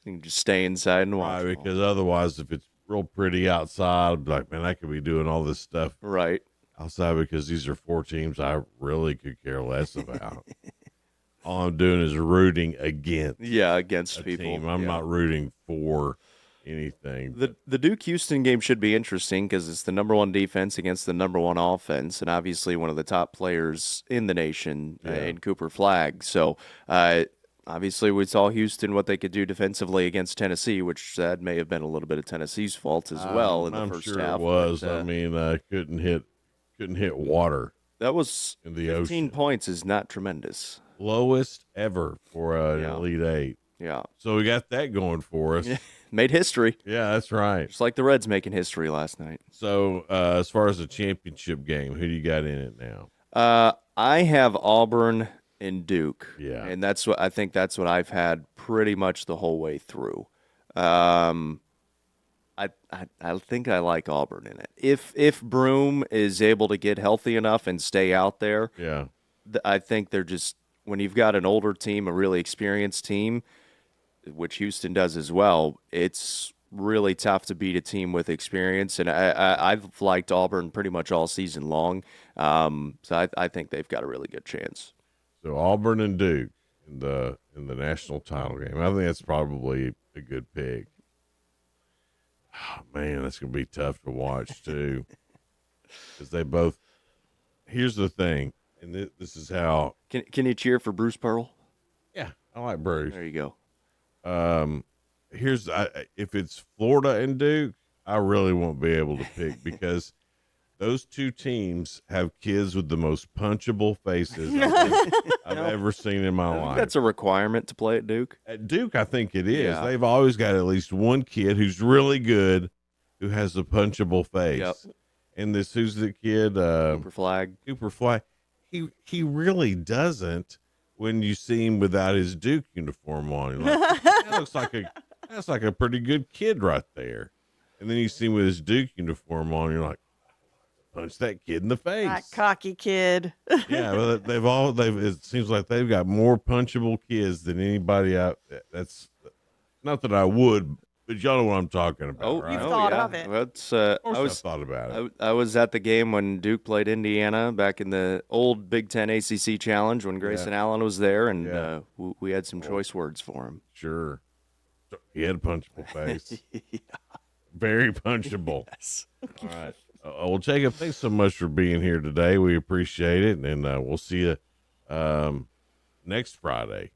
You can just stay inside and watch. Right, because otherwise, if it's real pretty outside, I'd be like, man, I could be doing all this stuff outside because these are 4 teams I really could care less about. All I'm doing is rooting against. Yeah, against people. Team. I'm not rooting for anything. The Duke-Houston game should be interesting because it's the number 1 defense against the number 1 offense, and obviously one of the top players in the nation in Cooper Flagg. So obviously we saw Houston, what they could do defensively against Tennessee, which that may have been a little bit of Tennessee's fault as well in the first sure half. It was. But, I mean, couldn't hit water. That was in the 15 ocean. points is not tremendous. Lowest ever for an Elite Eight. Yeah. So we got that going for us. Made history. Yeah, that's right. Just like the Reds making history last night. So as far as the championship game, who do you got in it now? I have Auburn and Duke. Yeah. And that's what I've had pretty much the whole way through. I think I like Auburn in it. If Broom is able to get healthy enough and stay out there, I think they're just, when you've got an older team, a really experienced team, which Houston does as well, it's really tough to beat a team with experience. And I've liked Auburn pretty much all season long. So I think they've got a really good chance. So Auburn and Duke in the national title game. I think that's probably a good pick. Oh, man, that's going to be tough to watch too, because they both. Here's the thing, and this is how. Can you cheer for Bruce Pearl? Yeah, I like Bruce. There you go. If it's Florida and Duke, I really won't be able to pick because those two teams have kids with the most punchable faces I've ever seen in my life. That's a requirement to play at Duke. At Duke, I think it is. Yeah. They've always got at least one kid who's really good, who has a punchable face. Yep. And who's the kid? Cooper Flagg. Cooper Flagg. He really doesn't. When you see him without his Duke uniform on, you're like, that's like a pretty good kid right there. And then you see him with his Duke uniform on, you're like, punch that kid in the face. That cocky kid. Yeah, well, it seems like they've got more punchable kids than anybody out. That's not that I would, but y'all know what I'm talking about. Oh, right? You've thought of it. Well, I've thought about it. I was at the game when Duke played Indiana back in the old Big Ten ACC Challenge when Grayson Allen was there, and we had some choice words for him. Sure. He had a punchable face. Very punchable. Yes. All right. Well, Jacob, thanks so much for being here today. We appreciate it, and we'll see you next Friday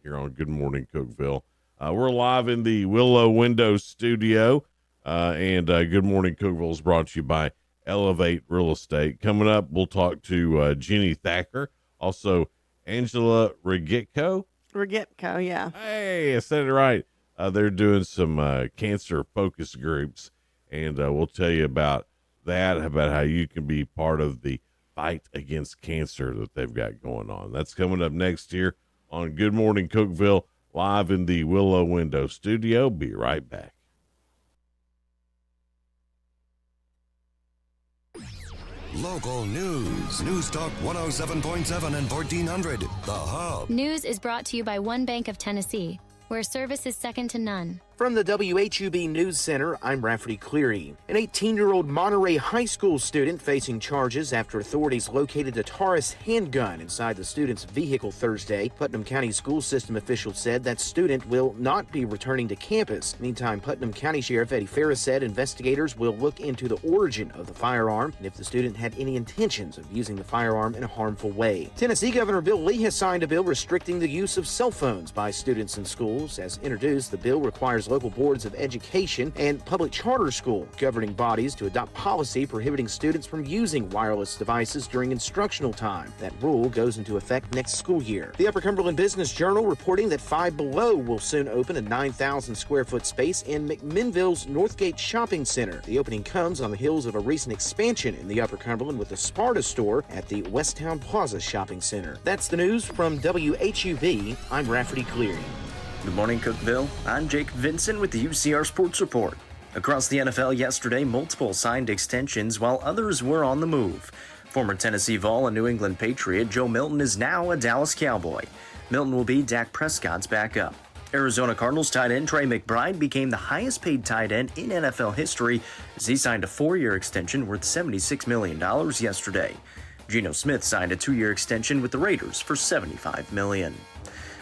here on Good Morning Cookeville. We're live in the Willow Window studio, and Good Morning Cookeville is brought to you by Elevate Real Estate. Coming up, we'll talk to Jenny Thacker, also Angela Regitko. Regitko, yeah. Hey, I said it right. They're doing some cancer focus groups, and we'll tell you about that, about how you can be part of the fight against cancer that they've got going on. That's coming up next here on Good Morning Cookeville, live in the Willow Window studio. Be right back. Local news. News Talk 107.7 and 1400. The Hub. News is brought to you by One Bank of Tennessee, where service is second to none. From the WHUB News Center, I'm Rafferty Cleary. An 18-year-old Monterey High School student facing charges after authorities located a Taurus handgun inside the student's vehicle Thursday. Putnam County school system officials said that student will not be returning to campus. Meantime, Putnam County Sheriff Eddie Ferris said investigators will look into the origin of the firearm and if the student had any intentions of using the firearm in a harmful way. Tennessee Governor Bill Lee has signed a bill restricting the use of cell phones by students in schools. As introduced, the bill requires local boards of education and public charter school governing bodies to adopt policy prohibiting students from using wireless devices during instructional time. That rule goes into effect next school year. The Upper Cumberland Business Journal reporting that Five Below will soon open a 9,000 square foot space in McMinnville's Northgate Shopping Center. The opening comes on the heels of a recent expansion in the Upper Cumberland with the Sparta store at the Westtown Plaza Shopping Center. That's the news from WHUB. I'm Rafferty Cleary. Good morning, Cookeville. I'm Jake Vincent with the UCR Sports Report. Across the NFL yesterday, multiple signed extensions while others were on the move. Former Tennessee Vol and New England Patriot Joe Milton is now a Dallas Cowboy. Milton will be Dak Prescott's backup. Arizona Cardinals tight end Trey McBride became the highest paid tight end in NFL history as he signed a 4-year extension worth $76 million yesterday. Geno Smith signed a 2-year extension with the Raiders for $75 million.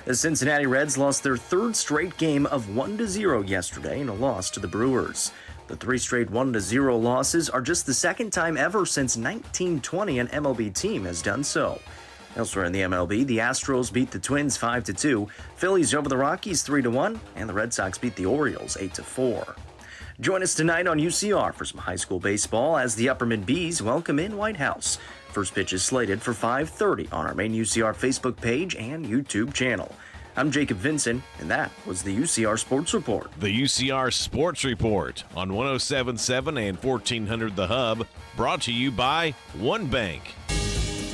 The Cincinnati Reds lost their third straight game of 1-0 yesterday in a loss to the Brewers. The 3 straight 1-0 losses are just the second time ever since 1920 an MLB team has done so. Elsewhere in the MLB, the Astros beat the Twins 5-2, Phillies over the Rockies 3-1, and the Red Sox beat the Orioles 8-4. Join us tonight on UCR for some high school baseball as the Upperman Bees welcome in White House. First pitch is slated for 5:30 on our main UCR Facebook page and YouTube channel. I'm Jacob Vincent, and that was the UCR Sports Report. The UCR Sports Report on 107.7 and 1400 The Hub, brought to you by One Bank.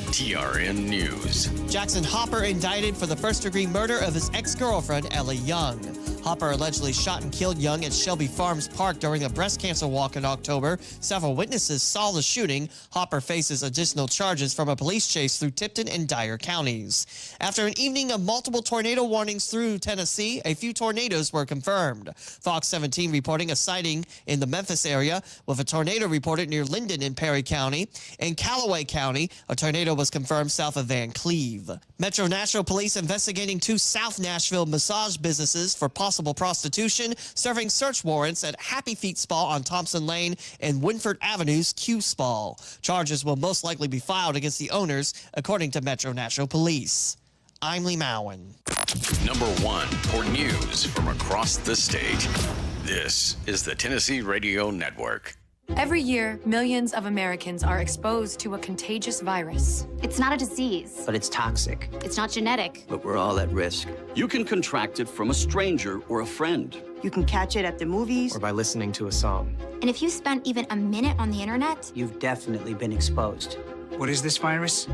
TRN News. Jackson Hopper indicted for the first-degree murder of his ex-girlfriend, Ellie Young. Hopper allegedly shot and killed Young at Shelby Farms Park during a breast cancer walk in October. Several witnesses saw the shooting. Hopper faces additional charges from a police chase through Tipton and Dyer counties. After an evening of multiple tornado warnings through Tennessee, a few tornadoes were confirmed. Fox 17 reporting a sighting in the Memphis area, with a tornado reported near Linden in Perry County. In Callaway County, a tornado was confirmed south of Van Cleve. Metro Nashville Police investigating 2 South Nashville massage businesses for possible prostitution, serving search warrants at Happy Feet Spa on Thompson Lane and Winford Avenue's Q Spa. Charges will most likely be filed against the owners, according to Metro Nashville Police. I'm Lee Mowen. Number 1 for news from across the state. This is the Tennessee Radio Network. Every year, millions of Americans are exposed to a contagious virus. It's not a disease. But it's toxic. It's not genetic. But we're all at risk. You can contract it from a stranger or a friend. You can catch it at the movies. Or by listening to a song. And if you spent even a minute on the internet, you've definitely been exposed. What is this virus?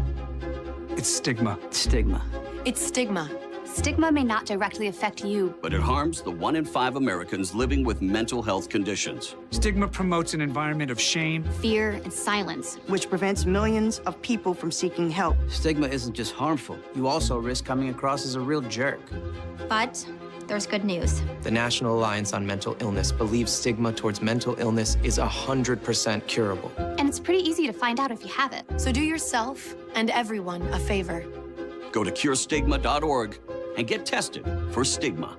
It's stigma. Stigma. It's stigma. Stigma may not directly affect you, but it harms the 1 in 5 Americans living with mental health conditions. Stigma promotes an environment of shame, fear, and silence, which prevents millions of people from seeking help. Stigma isn't just harmful. You also risk coming across as a real jerk. But there's good news. The National Alliance on Mental Illness believes stigma towards mental illness is 100% curable. And it's pretty easy to find out if you have it. So do yourself and everyone a favor. Go to curestigma.org and get tested for stigma.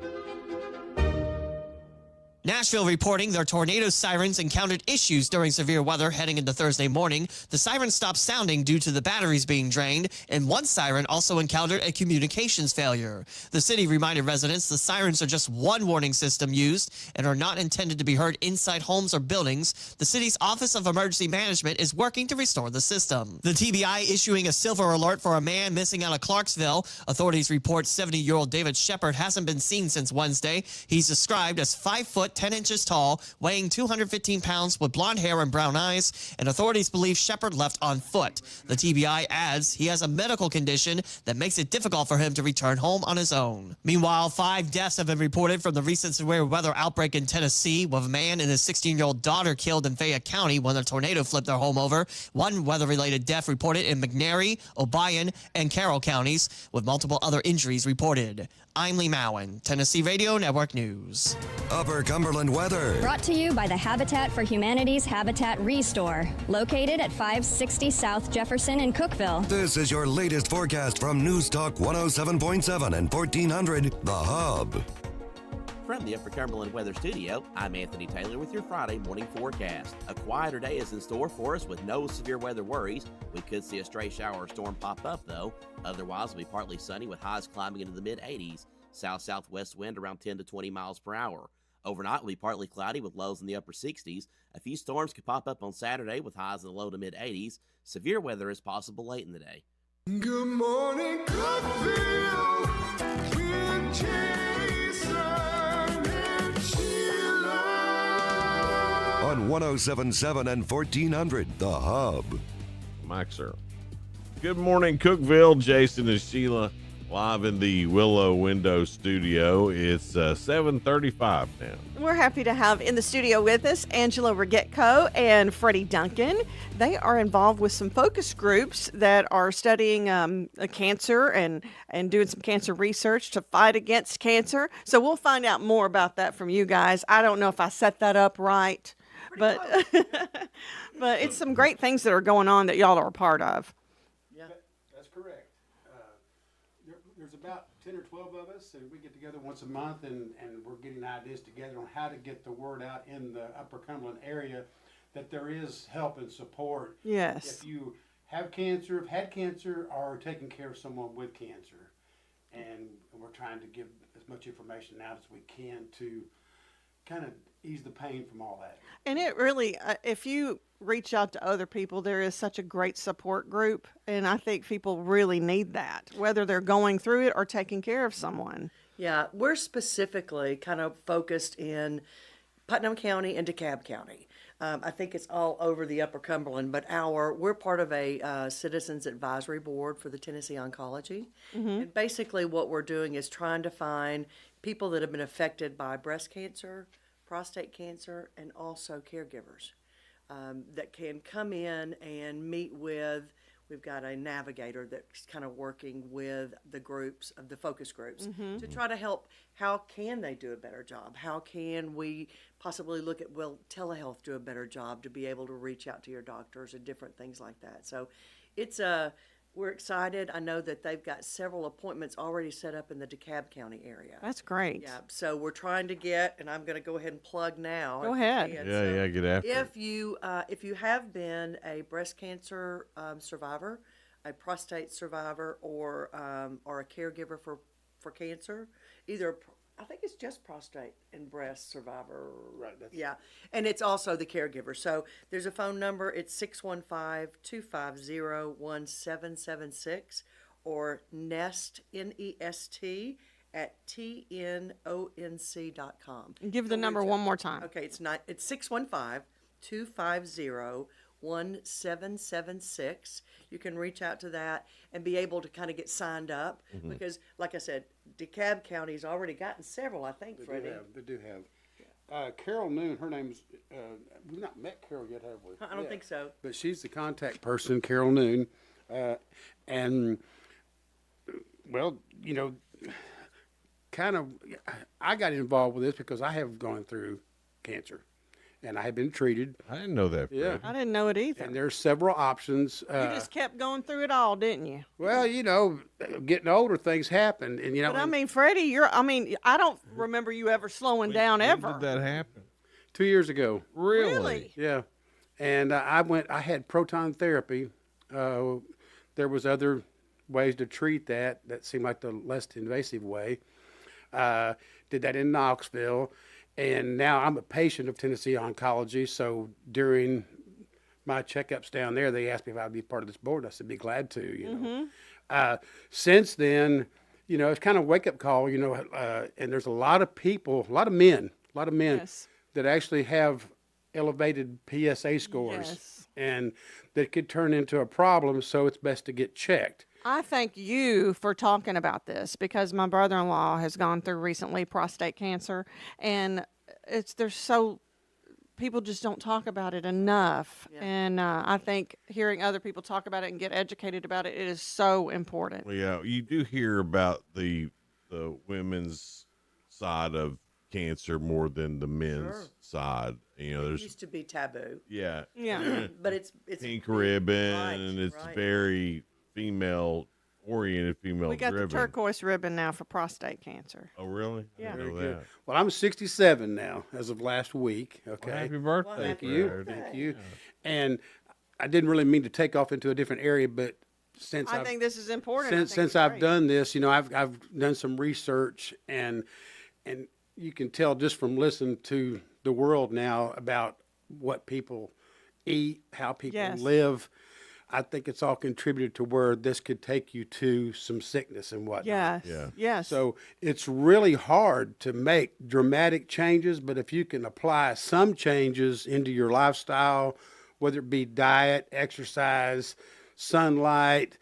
Nashville reporting their tornado sirens encountered issues during severe weather heading into Thursday morning. The sirens stopped sounding due to the batteries being drained, and one siren also encountered a communications failure. The city reminded residents the sirens are just one warning system used and are not intended to be heard inside homes or buildings. The city's Office of Emergency Management is working to restore the system. The TBI issuing a silver alert for a man missing out of Clarksville. Authorities report 70-year-old David Shepard hasn't been seen since Wednesday. He's described as 5 foot 10 inches tall, weighing 215 pounds with blonde hair and brown eyes, and authorities believe Shepard left on foot. The TBI adds he has a medical condition that makes it difficult for him to return home on his own. Meanwhile, 5 deaths have been reported from the recent severe weather outbreak in Tennessee, with a man and his 16-year-old daughter killed in Fayette County when a tornado flipped their home over. One weather-related death reported in McNairy, Obion, and Carroll counties, with multiple other injuries reported. I'm Lee Mowen, Tennessee Radio Network News. Upper Cumberland weather. Brought to you by the Habitat for Humanity's Habitat Restore, located at 560 South Jefferson in Cookeville. This is your latest forecast from News Talk 107.7 and 1400, The Hub. From the Upper Cumberland Weather Studio, I'm Anthony Taylor with your Friday morning forecast. A quieter day is in store for us with no severe weather worries. We could see a stray shower or storm pop up, though. Otherwise, it'll be partly sunny with highs climbing into the mid-80s. South-southwest wind around 10 to 20 miles per hour. Overnight will be partly cloudy with lows in the upper 60s. A few storms could pop up on Saturday with highs in the low to mid-80s. Severe weather is possible late in the day. Good morning, Cookeville. With Jason and Sheila. On 107.7 and 1400, The Hub. Mike, sir. Good morning, Cookeville. Jason and Sheila live in the Willow Window Studio. It's 7:35 now. We're happy to have in the studio with us Angela Rigetko and Freddie Duncan. They are involved with some focus groups that are studying cancer and doing some cancer research to fight against cancer. So we'll find out more about that from you guys. I don't know if I set that up right, but but it's some great things that are going on that y'all are a part of. That's correct. There's about 10 or 12 of us, and we get together once a month, and we're getting ideas together on how to get the word out in the Upper Cumberland area that there is help and support. Yes. If you have cancer, have had cancer, or are taking care of someone with cancer. And we're trying to give as much information out as we can to kind of ease the pain from all that. And it really, if you reach out to other people, there is such a great support group, and I think people really need that, whether they're going through it or taking care of someone. Yeah, we're specifically kind of focused in Putnam County and DeKalb County. I think it's all over the Upper Cumberland, but we're part of a Citizens Advisory Board for the Tennessee Oncology. Mm-hmm. And basically what we're doing is trying to find people that have been affected by breast cancer, prostate cancer, and also caregivers that can come in and meet with. We've got a navigator that's kind of working with the groups of the focus groups Mm-hmm. to try to help. How can they do a better job? How can we possibly look at, telehealth do a better job to be able to reach out to your doctors and different things like that. So we're excited. I know that they've got several appointments already set up in the DeKalb County area. That's great. Yeah, so we're trying to get, and I'm going to go ahead and plug now. Go ahead. Yeah, get after it. If you have been a breast cancer survivor, a prostate survivor, or a caregiver for cancer, I think it's just prostate and breast survivor. Right. Yeah, and it's also the caregiver. So there's a phone number. It's 615-250-1776 or NEST, N-E-S-T, at TNONC.com. Give the number one more time. Okay, it's 615-250-1776. You can reach out to that and be able to kind of get signed up because, like I said, DeKalb County's already gotten several, I think, Freddie. They do have. Carol Noon, her name's, we've not met Carol yet, have we? I don't think so. But she's the contact person, Carol Noon. And, well, kind of, I got involved with this because I have gone through cancer. and I had been treated. I didn't know that. Yeah, I didn't know it either. and there's several options. You just kept going through it all, didn't you? Well, you know, getting older, things happen, and you know. But I mean, Freddie, I don't remember you ever slowing down ever. When did that happen? 2 years ago. Really? Yeah, and I had proton therapy. There was other ways to treat that seemed like the less invasive way. Did that in Knoxville, and now I'm a patient of Tennessee Oncology. So during my checkups down there, they asked me if I'd be part of this board. I said, be glad to. You know. Since then, you know, it's kind of a wake up call. You know, and there's a lot of people, a lot of men Yes. that actually have elevated PSA scores, Yes. and that could turn into a problem. So it's best to get checked. I thank you for talking about this because my brother-in-law has gone through recently prostate cancer, and people just don't talk about it enough. Yeah. And I think hearing other people talk about it and get educated about it, it is so important. Well, yeah, you do hear about the women's side of cancer more than the men's side. You know, It there's used to be taboo. yeah, But it's pink ribbon, right, and it's right. very female oriented, female We got driven. the turquoise ribbon now for prostate cancer. Oh, really? Yeah. I didn't know Very good. that. Well, I'm 67 now as of last week. Okay. Well, happy birthday! Well, Thank happy you. Fred. Thank you. And I didn't really mean to take off into a different area, but since I think this is important. I think since it's I've great. done this, you know, I've done some research, and you can tell just from listening to the world now about what people eat, how people Yes. live. I think it's all contributed to where this could take you to some sickness and whatnot. Yes. Yeah. Yes. So it's really hard to make dramatic changes, but if you can apply some changes into your lifestyle, whether it be diet, exercise, sunlight,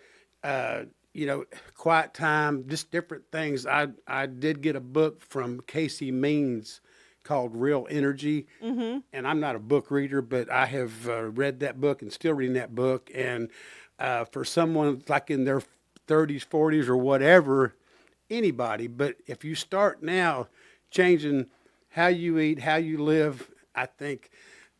you know, quiet time, just different things. I did get a book from Casey Means called Real Energy, and I'm not a book reader, but I have read that book and still reading that book. And for someone like in their 30s, 40s, or whatever, anybody, but if you start now changing how you eat, how you live, I think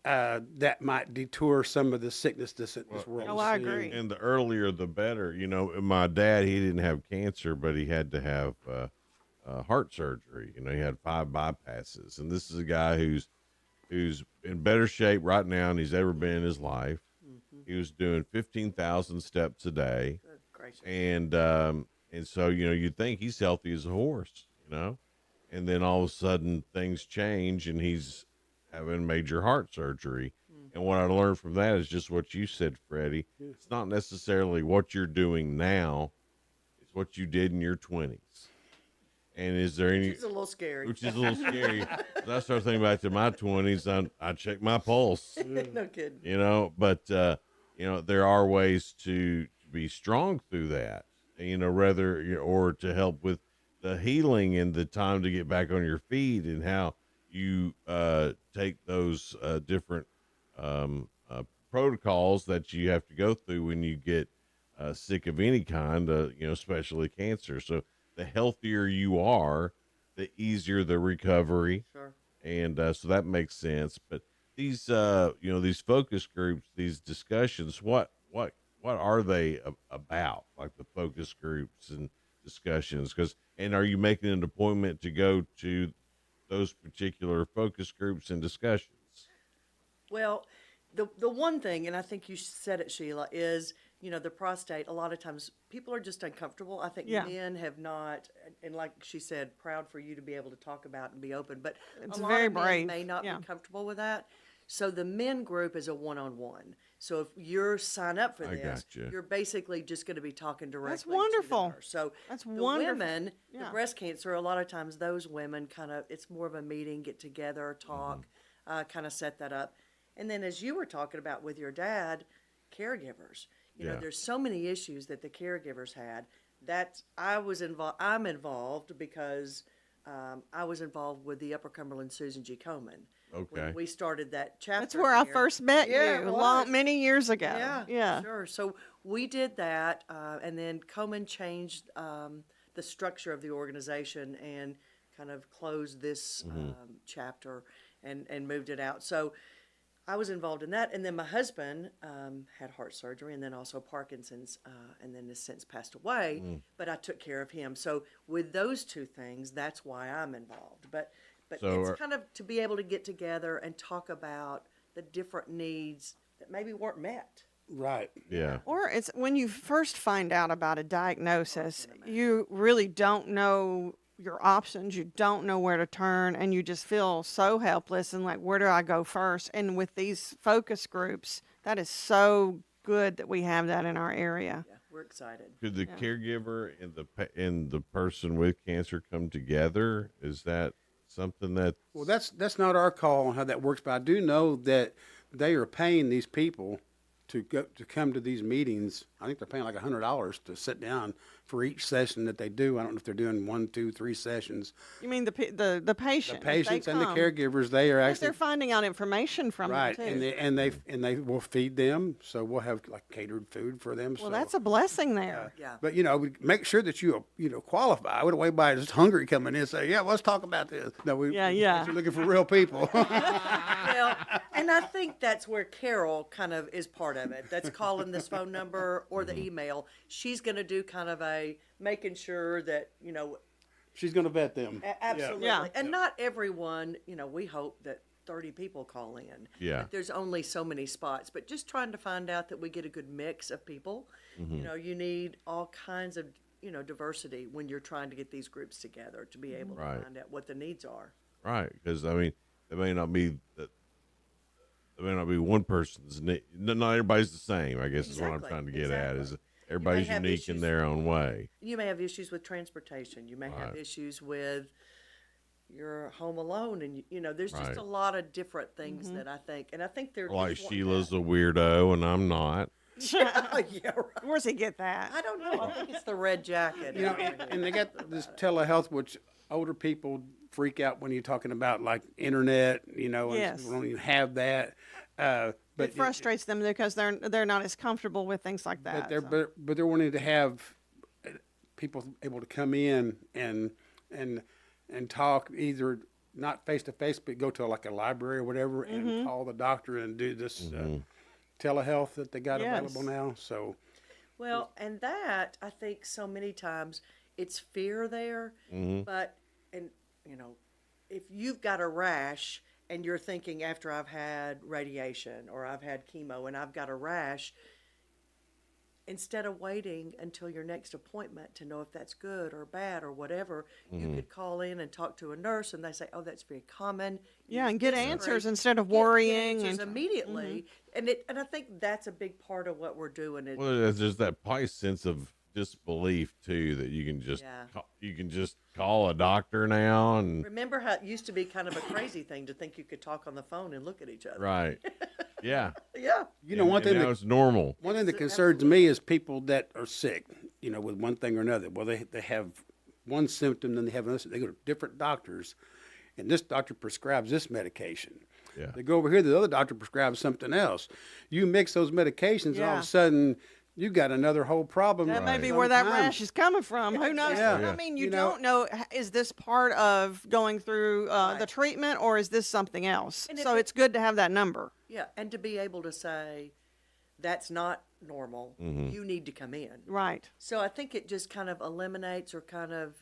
that might detour some of the sickness this world. Oh, is I seeing. agree. And the earlier, the better. You know, my dad, he didn't have cancer, but he had to have heart surgery. You know, he had 5 bypasses, and this is a guy who's in better shape right now than he's ever been in his life. He was doing 15,000 steps a day, Good gracious. and so you know you'd think he's healthy as a horse, you know, and then all of a sudden things change, and he's having major heart surgery. And what I learned from that is just what you said, Freddie. It's not necessarily what you're doing now; it's what you did in your 20s. And is there any? It's a little scary. Which is a little scary. I started thinking back to my 20s. I check my pulse, No kidding. you know. But you know, there are ways to be strong through that. You know, or to help with the healing and the time to get back on your feet, and how you take those different protocols that you have to go through when you get sick of any kind, you know, especially cancer. So the healthier you are, the easier the recovery. Sure. And so that makes sense. But these, you know, these focus groups, these discussions, what are they about? Like the focus groups and discussions, and are you making an appointment to go to those particular focus groups and discussions? Well, the one thing, and I think you said it, Sheila, is, you know, the prostate, a lot of times people are just uncomfortable. I think Yeah. men have not, and like she said, proud for you to be able to talk about and be open, but It's a lot very of men brave. may not Yeah. be comfortable with that. So the men group is a one-on-one. So if you're sign up for I this, gotcha. you're basically just going to be talking directly wonderful. to the nurse. So That's the wonderful. women, Yeah. the breast cancer, a lot of times those women kind of, it's more of a meeting, get together, talk, kind of set that up. And then as you were talking about with your dad, caregivers, you know, Yeah. there's so many issues that the caregivers had that I'm involved because I was involved with the Upper Cumberland Susan G. Komen. Okay. When we started that chapter. That's where I here. first met Yeah, you, it was. many years ago. Yeah, Yeah. sure. So we did that, and then Komen changed the structure of the organization and kind of closed this chapter. and moved it out. So I was involved in that. And then my husband had heart surgery and then also Parkinson's, and then has since passed away, but I took care of him. So with those two things, that's why I'm involved. But So it's kind of to be able to get together and talk about the different needs that maybe weren't met. Right. Yeah. Or it's when you first find out about a diagnosis, you really don't know your options. You don't know where to turn, and you just feel so helpless and like, where do I go first? And with these focus groups, that is so good that we have that in our area. Yeah, we're excited. Could the caregiver and the person with cancer come together? Is that something that? Well, that's not our call on how that works, but I do know that they are paying these people to come to these meetings. I think they're paying like $100 to sit down for each session that they do. I don't know if they're doing 1, 2, 3 sessions. You mean the patient? The patients and the caregivers, they are actually they're finding out information from right, them too. and they will feed them. So we'll have like catered food for them. Well, so. that's a blessing there. Yeah. But we make sure that you qualify. I would wait by just hungry coming in and say, yeah, let's talk about this. No, you're looking for real people. Well, and I think that's where Carol kind of is part of it. That's calling this phone number or the email. She's going to do kind of a making sure that, She's going to vet them. Absolutely. Yeah. And not everyone, we hope that 30 people call in. Yeah. But there's only so many spots. But just trying to find out that we get a good mix of people. You need all kinds of, diversity when you're trying to get these groups together to be able to find out what the needs are. Right, because I mean, it may not be that. There may not be one person's need. Not everybody's the same. I guess is what I'm trying to get at. Is everybody's unique in their own way. You may have issues with transportation. You may have issues with you're home alone, and there's just a lot of different things that I think, and I think they're Like just Sheila's a weirdo and I'm not. yeah, right. Where's he get that? I don't know. I think it's the red jacket. And they got this telehealth, which older people freak out when you're talking about like internet, Yes. and we don't even have that. But It frustrates them because they're not as comfortable with things like that. but they're wanting to have people able to come in and talk, either not face to face, but go to like a library or whatever and call the doctor and do this telehealth that they got available now. So, well, and that I think so many times it's fear there, but if you've got a rash and you're thinking after I've had radiation or I've had chemo and I've got a rash, instead of waiting until your next appointment to know if that's good or bad or whatever, you could call in and talk to a nurse and they say, oh, that's very common. Yeah, and get answers instead of worrying. Get answers immediately. And I think that's a big part of what we're doing. Well, there's just that probably sense of disbelief too, that you can just call a doctor now and remember how it used to be kind of a crazy thing to think you could talk on the phone and look at each other. Right. Yeah. Yeah. One thing now it's normal. One thing that concerns me is people that are sick, with one thing or another. Well, they have one symptom, then they have another. They go to different doctors, and this doctor prescribes this medication. Yeah. They go over here, the other doctor prescribes something else. You mix those medications, and all of a sudden, you got another whole problem. That may be where that rash is coming from. Who knows? Yeah. I mean, you don't know, is this part of going through the treatment or is this something else? So it's good to have that number. Yeah, and to be able to say, that's not normal. You need to come in. Right. So I think it just kind of eliminates or kind of,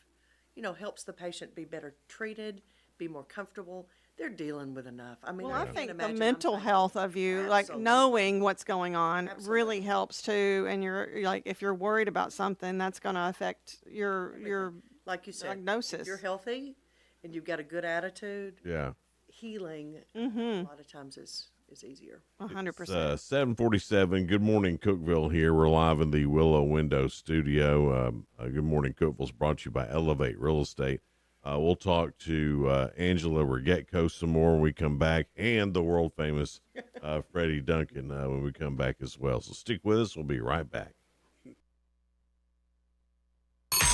helps the patient be better treated, be more comfortable. They're dealing with enough. I mean, I can't think the imagine mental health of you, like knowing what's going on, really helps too. And you're like, if you're worried about something, that's going to affect your like you said, diagnosis. If you're healthy and you've got a good attitude. Yeah. Healing a lot of times is easier. 100%. 7:47. Good morning, Cookeville. Here we're live in the Willow Window Studio. Good morning, Cookeville's brought to you by Elevate Real Estate. We'll talk to Angela Regetko some more when we come back, and the world famous Freddie Duncan when we come back as well. So stick with us. We'll be right back.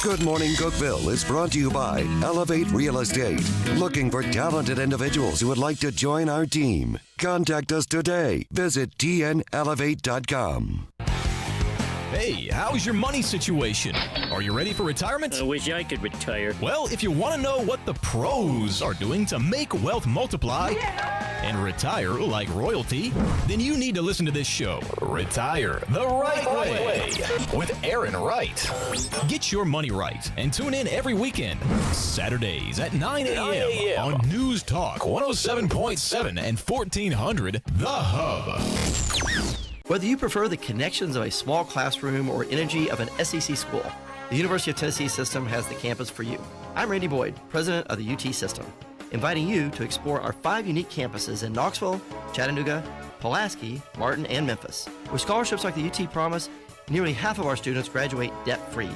Good Morning Cookeville is brought to you by Elevate Real Estate. Looking for talented individuals who would like to join our team? Contact us today. Visit tnelevate.com. Hey, how's your money situation? Are you ready for retirement? I wish I could retire. Well, if you want to know what the pros are doing to make wealth multiply and retire like royalty, then you need to listen to this show, Retire the Right Way, with Aaron Wright. Get your money right and tune in every weekend, Saturdays at 9 a.m. on News Talk 107.7 and 1400 The Hub. Whether you prefer the connections of a small classroom or energy of an SEC school, the University of Tennessee system has the campus for you. I'm Randy Boyd, president of the UT system, inviting you to explore our 5 unique campuses in Knoxville, Chattanooga, Pulaski, Martin, and Memphis. With scholarships like the UT Promise, nearly half of our students graduate debt-free,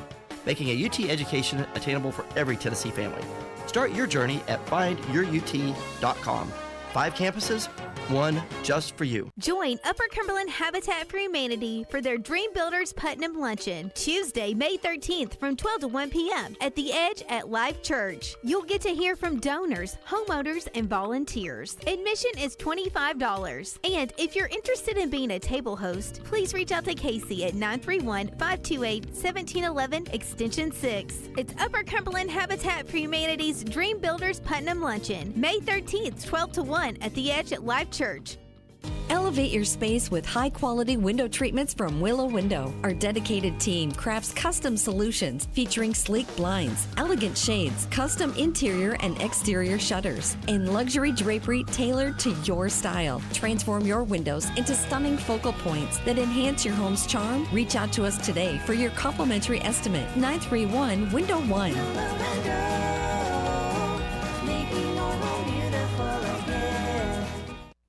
making a UT education attainable for every Tennessee family. Start your journey at findyourut.com. 5 campuses, 1 just for you. Join Upper Cumberland Habitat for Humanity for their Dream Builders Putnam Luncheon, Tuesday, May 13th from 12 to 1 p.m. at The Edge at Life Church. You'll get to hear from donors, homeowners, and volunteers. Admission is $25. And if you're interested in being a table host, please reach out to Casey at 931-528-1711, extension 6. It's Upper Cumberland Habitat for Humanity's Dream Builders Putnam Luncheon, May 13th, 12 to 1 at The Edge at Life Church. Elevate your space with high-quality window treatments from Willow Window. Our dedicated team crafts custom solutions featuring sleek blinds, elegant shades, custom interior and exterior shutters, and luxury drapery tailored to your style. Transform your windows into stunning focal points that enhance your home's charm. Reach out to us today for your complimentary estimate. 931-Window-1.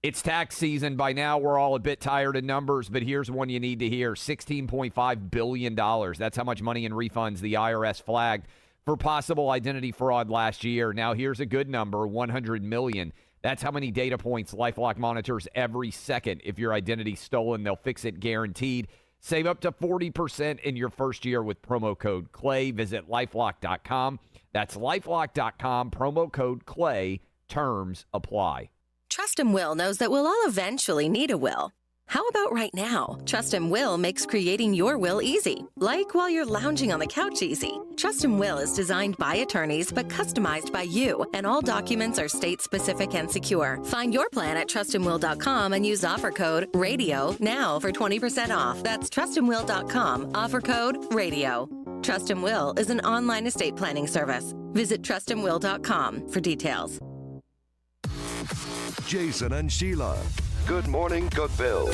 It's tax season. By now, we're all a bit tired of numbers, but here's one you need to hear. $16.5 billion. That's how much money in refunds the IRS flagged for possible identity fraud last year. Now, here's a good number, $100 million. That's how many data points LifeLock monitors every second. If your identity's stolen, they'll fix it guaranteed. Save up to 40% in your first year with promo code CLAY. Visit LifeLock.com. That's LifeLock.com, promo code CLAY. Terms apply. Trust and Will knows that we'll all eventually need a will. How about right now? Trust and Will makes creating your will easy, like while you're lounging on the couch easy. Trust and Will is designed by attorneys but customized by you, and all documents are state-specific and secure. Find your plan at trustandwill.com and use offer code RADIO now for 20% off. That's trustandwill.com, offer code RADIO. Trust and Will is an online estate planning service. Visit trustandwill.com for details. Jason and Sheila. Good morning, Cookeville.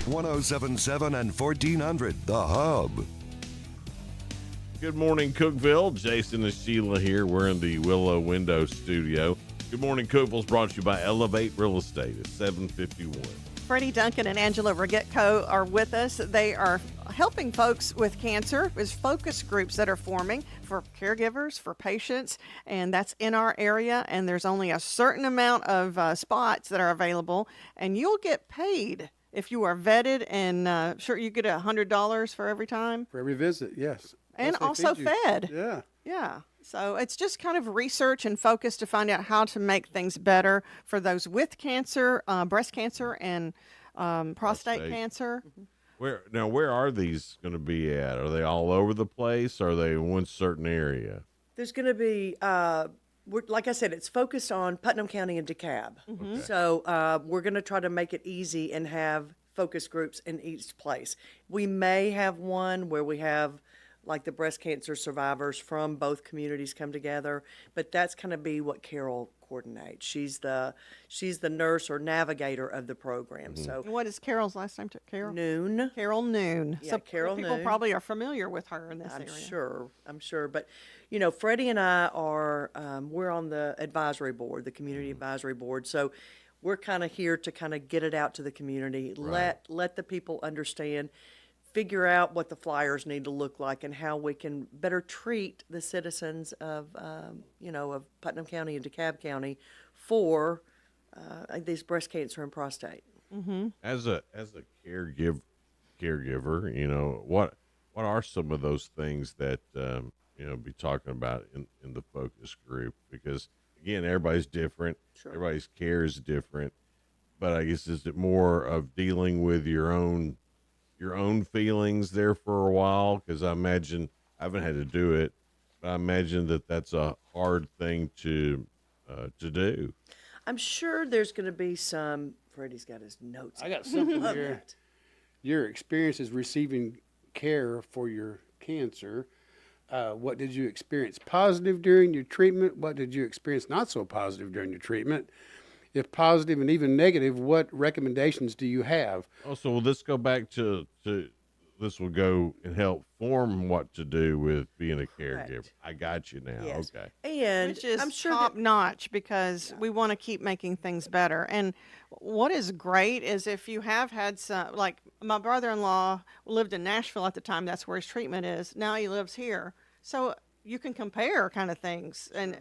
107.7 and 1400 The Hub. Good morning, Cookeville. Jason and Sheila here. We're in the Willow Window studio. Good morning, Cookeville is brought to you by Elevate Real Estate at 751. Freddie Duncan and Angela Rigetco are with us. They are helping folks with cancer. There's focus groups that are forming for caregivers, for patients, and that's in our area. And there's only a certain amount of spots that are available, and you'll get paid if you are vetted. And sure, you get $100 for every time. For every visit, yes. And Plus also they feed you. fed. Yeah. Yeah. So it's just kind of research and focus to find out how to make things better for those with cancer, breast cancer, and prostate cancer. Where are these going to be at? Are they all over the place? Or are they in one certain area? There's going to be, like I said, it's focused on Putnam County and DeKalb. Okay. So we're going to try to make it easy and have focus groups in each place. We may have one where we have like the breast cancer survivors from both communities come together, but that's going to be what Carol coordinates. She's the nurse or navigator of the program. Mm-hmm. So And what is Carol's last name? Carol Noon. Carol Noon. Yeah, So Carol people Noon. probably are familiar with her in this I'm area. I'm sure. But, you know, Freddie and I are, we're on the advisory board, the community advisory board. So we're kind of here to kind of get it out to the community, let the people understand, figure out what the flyers need to look like and how we can better treat the citizens of, of Putnam County and DeKalb County for these breast cancer and prostate. Mm-hmm. As a caregiver, what are some of those things that be talking about in the focus group? Because again, everybody's different. Sure. Everybody's care is different. But I guess is it more of dealing with your own your own feelings there for a while? Because I imagine I haven't had to do it, but I imagine that that's a hard thing to do. I'm sure there's going to be some. Freddie's got his notes. I got something Love here. that. Your experiences receiving care for your cancer. What did you experience positive during your treatment? What did you experience not so positive during your treatment? If positive and even negative, what recommendations do you have? Also, will this go back to this will go and help form what to do with being a caregiver? Correct. I got you now. Yes. Okay. And Which is I'm sure top notch because we want to keep making things better. And what is great is if you have had some, like my brother-in-law lived in Nashville at the time, that's where his treatment is. Now he lives here. So you can compare kind of things. And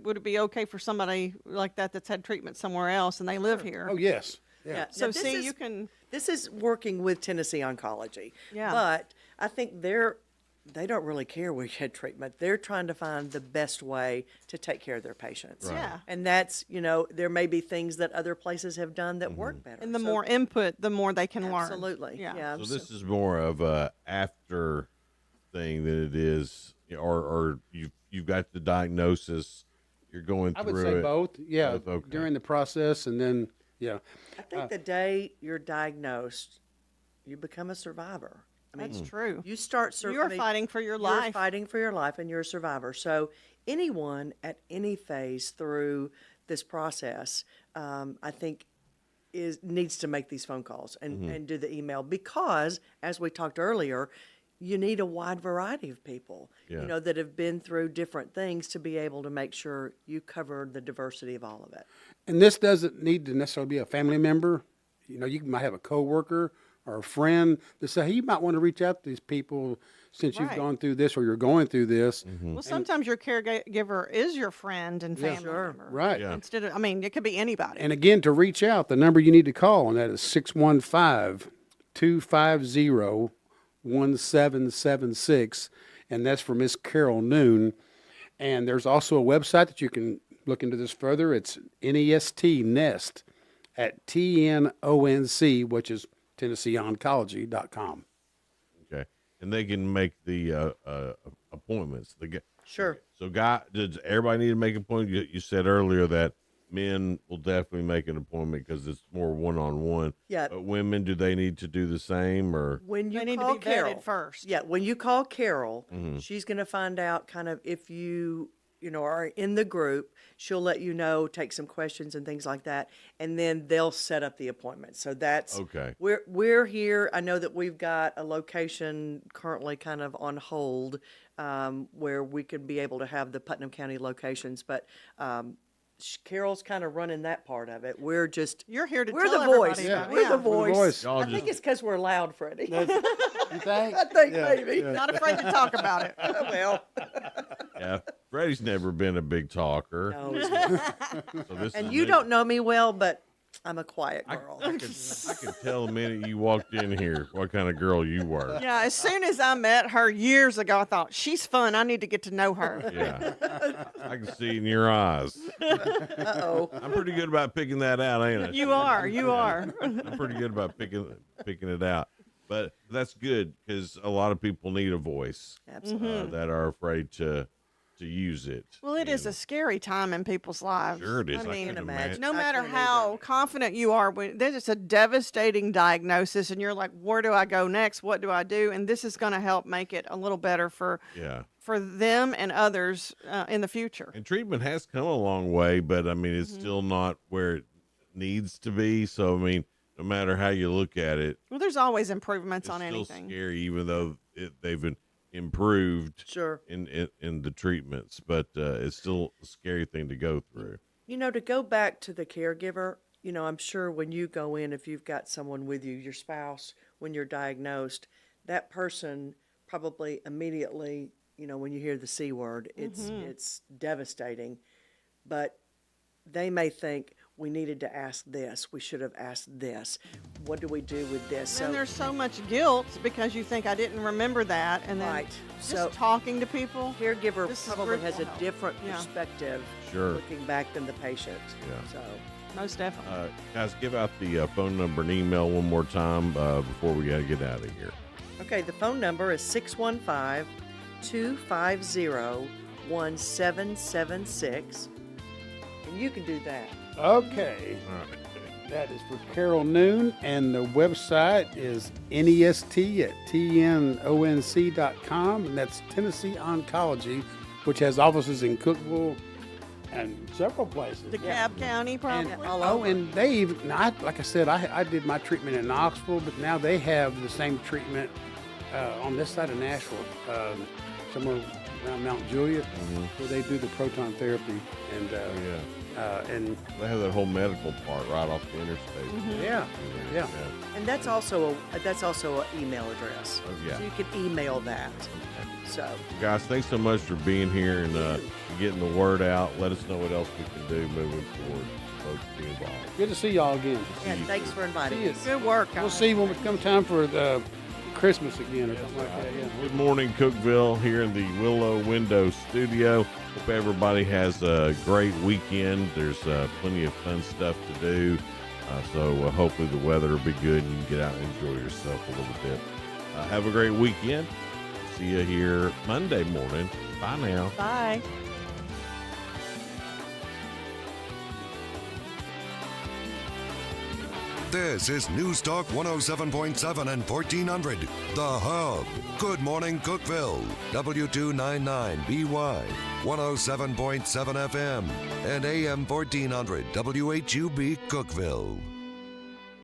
would it be okay for somebody like that that's had treatment somewhere else and they live here? Oh, yes. Yeah. So Now, this see, is- you can. This is working with Tennessee Oncology. Yeah. But I think they don't really care where you had treatment. They're trying to find the best way to take care of their patients. Right. Yeah. And that's, there may be things that other places have done that work better. And the So- more input, the more they can learn. Absolutely. Yeah. So this is more of a after thing than it is, or you've got the diagnosis, you're going I through would say it. both. Yeah. Both, okay. During the process, and then I think the day you're diagnosed, you become a survivor. I mean, That's true. You start. You're fighting for your life. You're fighting for your life, and you're a survivor. So anyone at any phase through this process, I think, needs to make these phone calls and do the email because, as we talked earlier, you need a wide variety of people, Yeah. that have been through different things to be able to make sure you cover the diversity of all of it. And this doesn't need to necessarily be a family member. You might have a coworker or a friend that say, hey, you might want to reach out to these people since you've Right. gone through this or you're going through this. Well, sometimes your caregiver is your friend and Yeah. family member. Right. Yeah. Instead of, it could be anybody. And again, to reach out, the number you need to call, and that is 615-250-1776. And that's for Miss Carol Noon. And there's also a website that you can look into this further. It's NEST at TNONC, which is TennesseeOncology.com. Okay. And they can make the appointments. Sure. So, does everybody need to make an appointment? You said earlier that men will definitely make an appointment because it's more one-on-one. Yeah. But women, do they need to do the same, or? When you They need to call be vetted Carol first. Yeah, when you call Carol, Mm-hmm. she's going to find out kind of if you are in the group. She'll let you know, take some questions and things like that, and then they'll set up the appointment. So that's Okay. We're here. I know that we've got a location currently kind of on hold where we could be able to have the Putnam County locations, but. Carol's kind of running that part of it. You're here to we're tell the everybody voice. about it. We're Yeah. the We're the voice. voice. Y'all I think just- it's because we're loud, Freddie. You think? I think Yeah, maybe. yeah. Not afraid to talk about it. Well, Yeah. Freddie's never been a big talker. no, he's not. So this And is you new. don't know me well, but I'm a quiet I girl. could tell the minute you walked in here what kind of girl you were. Yeah, as soon as I met her years ago, I thought, she's fun. I need to get to know her. Yeah. I can see it in your eyes. Uh-oh. I'm pretty good about picking that out, ain't I? You are. You are. I'm pretty good about picking it out. But that's good because a lot of people need a voice Absolutely. that are afraid to use it. Well, it is a scary time in people's lives. Sure it is. I mean, can imagine. no I matter can't how confident you are, when there's just a devastating diagnosis, and you're like, "Where do I go next? What do I do?" And this is going to help make it a little better for them and others in the future. And treatment has come a long way, but I mean, it's still not where it needs to be. So I mean, no matter how you look at it, Well, there's always improvements it's on still anything. scary, even though they've been improved Sure. in the treatments, but it's still a scary thing to go through. To go back to the caregiver, I'm sure when you go in, if you've got someone with you, your spouse, when you're diagnosed, that person probably immediately, when you hear the C word, it's devastating. But they may think, we needed to ask this. We should have asked this. What do we do with this? And there's so much guilt because you think I didn't remember that, and then Right. just So- talking to people. Caregiver This is probably great has to a help. different Yeah. perspective Sure. looking back than the patient. Yeah. So Most definitely. Guys, give out the phone number and email one more time before we got to get out of here. Okay, the phone number is 615-250-1776. And you can do that. Okay. All right. That is for Carol Noon, and the website is nest@tnonc.com, and that's Tennessee Oncology, which has offices in Cookeville and several places. DeKalb County, probably. And they even, like I said, I did my treatment in Knoxville, but now they have the same treatment on this side of Nashville, somewhere around Mount Juliet, where they do the proton therapy, and and they have that whole medical part right off the interstate. Yeah. And that's also an email address. Oh, yeah. So you can email that. So, Guys, thanks so much for being here and getting the word out. Let us know what else we can do moving forward. Folks, be involved. Good to see y'all again. and thanks for inviting See us. you. Good work. We'll see when it comes time for the Christmas again or something like that. Yeah. Good morning, Cookeville, here in the Willow Window Studio. Hope everybody has a great weekend. There's plenty of fun stuff to do. So hopefully the weather will be good and you can get out and enjoy yourself a little bit. Have a great weekend. See you here Monday morning. Bye now. Bye. This is News Talk 107.7 and 1400. The Hub. Good morning, Cookeville. W299BY. 107.7 FM. And AM 1400 WHUB Cookeville.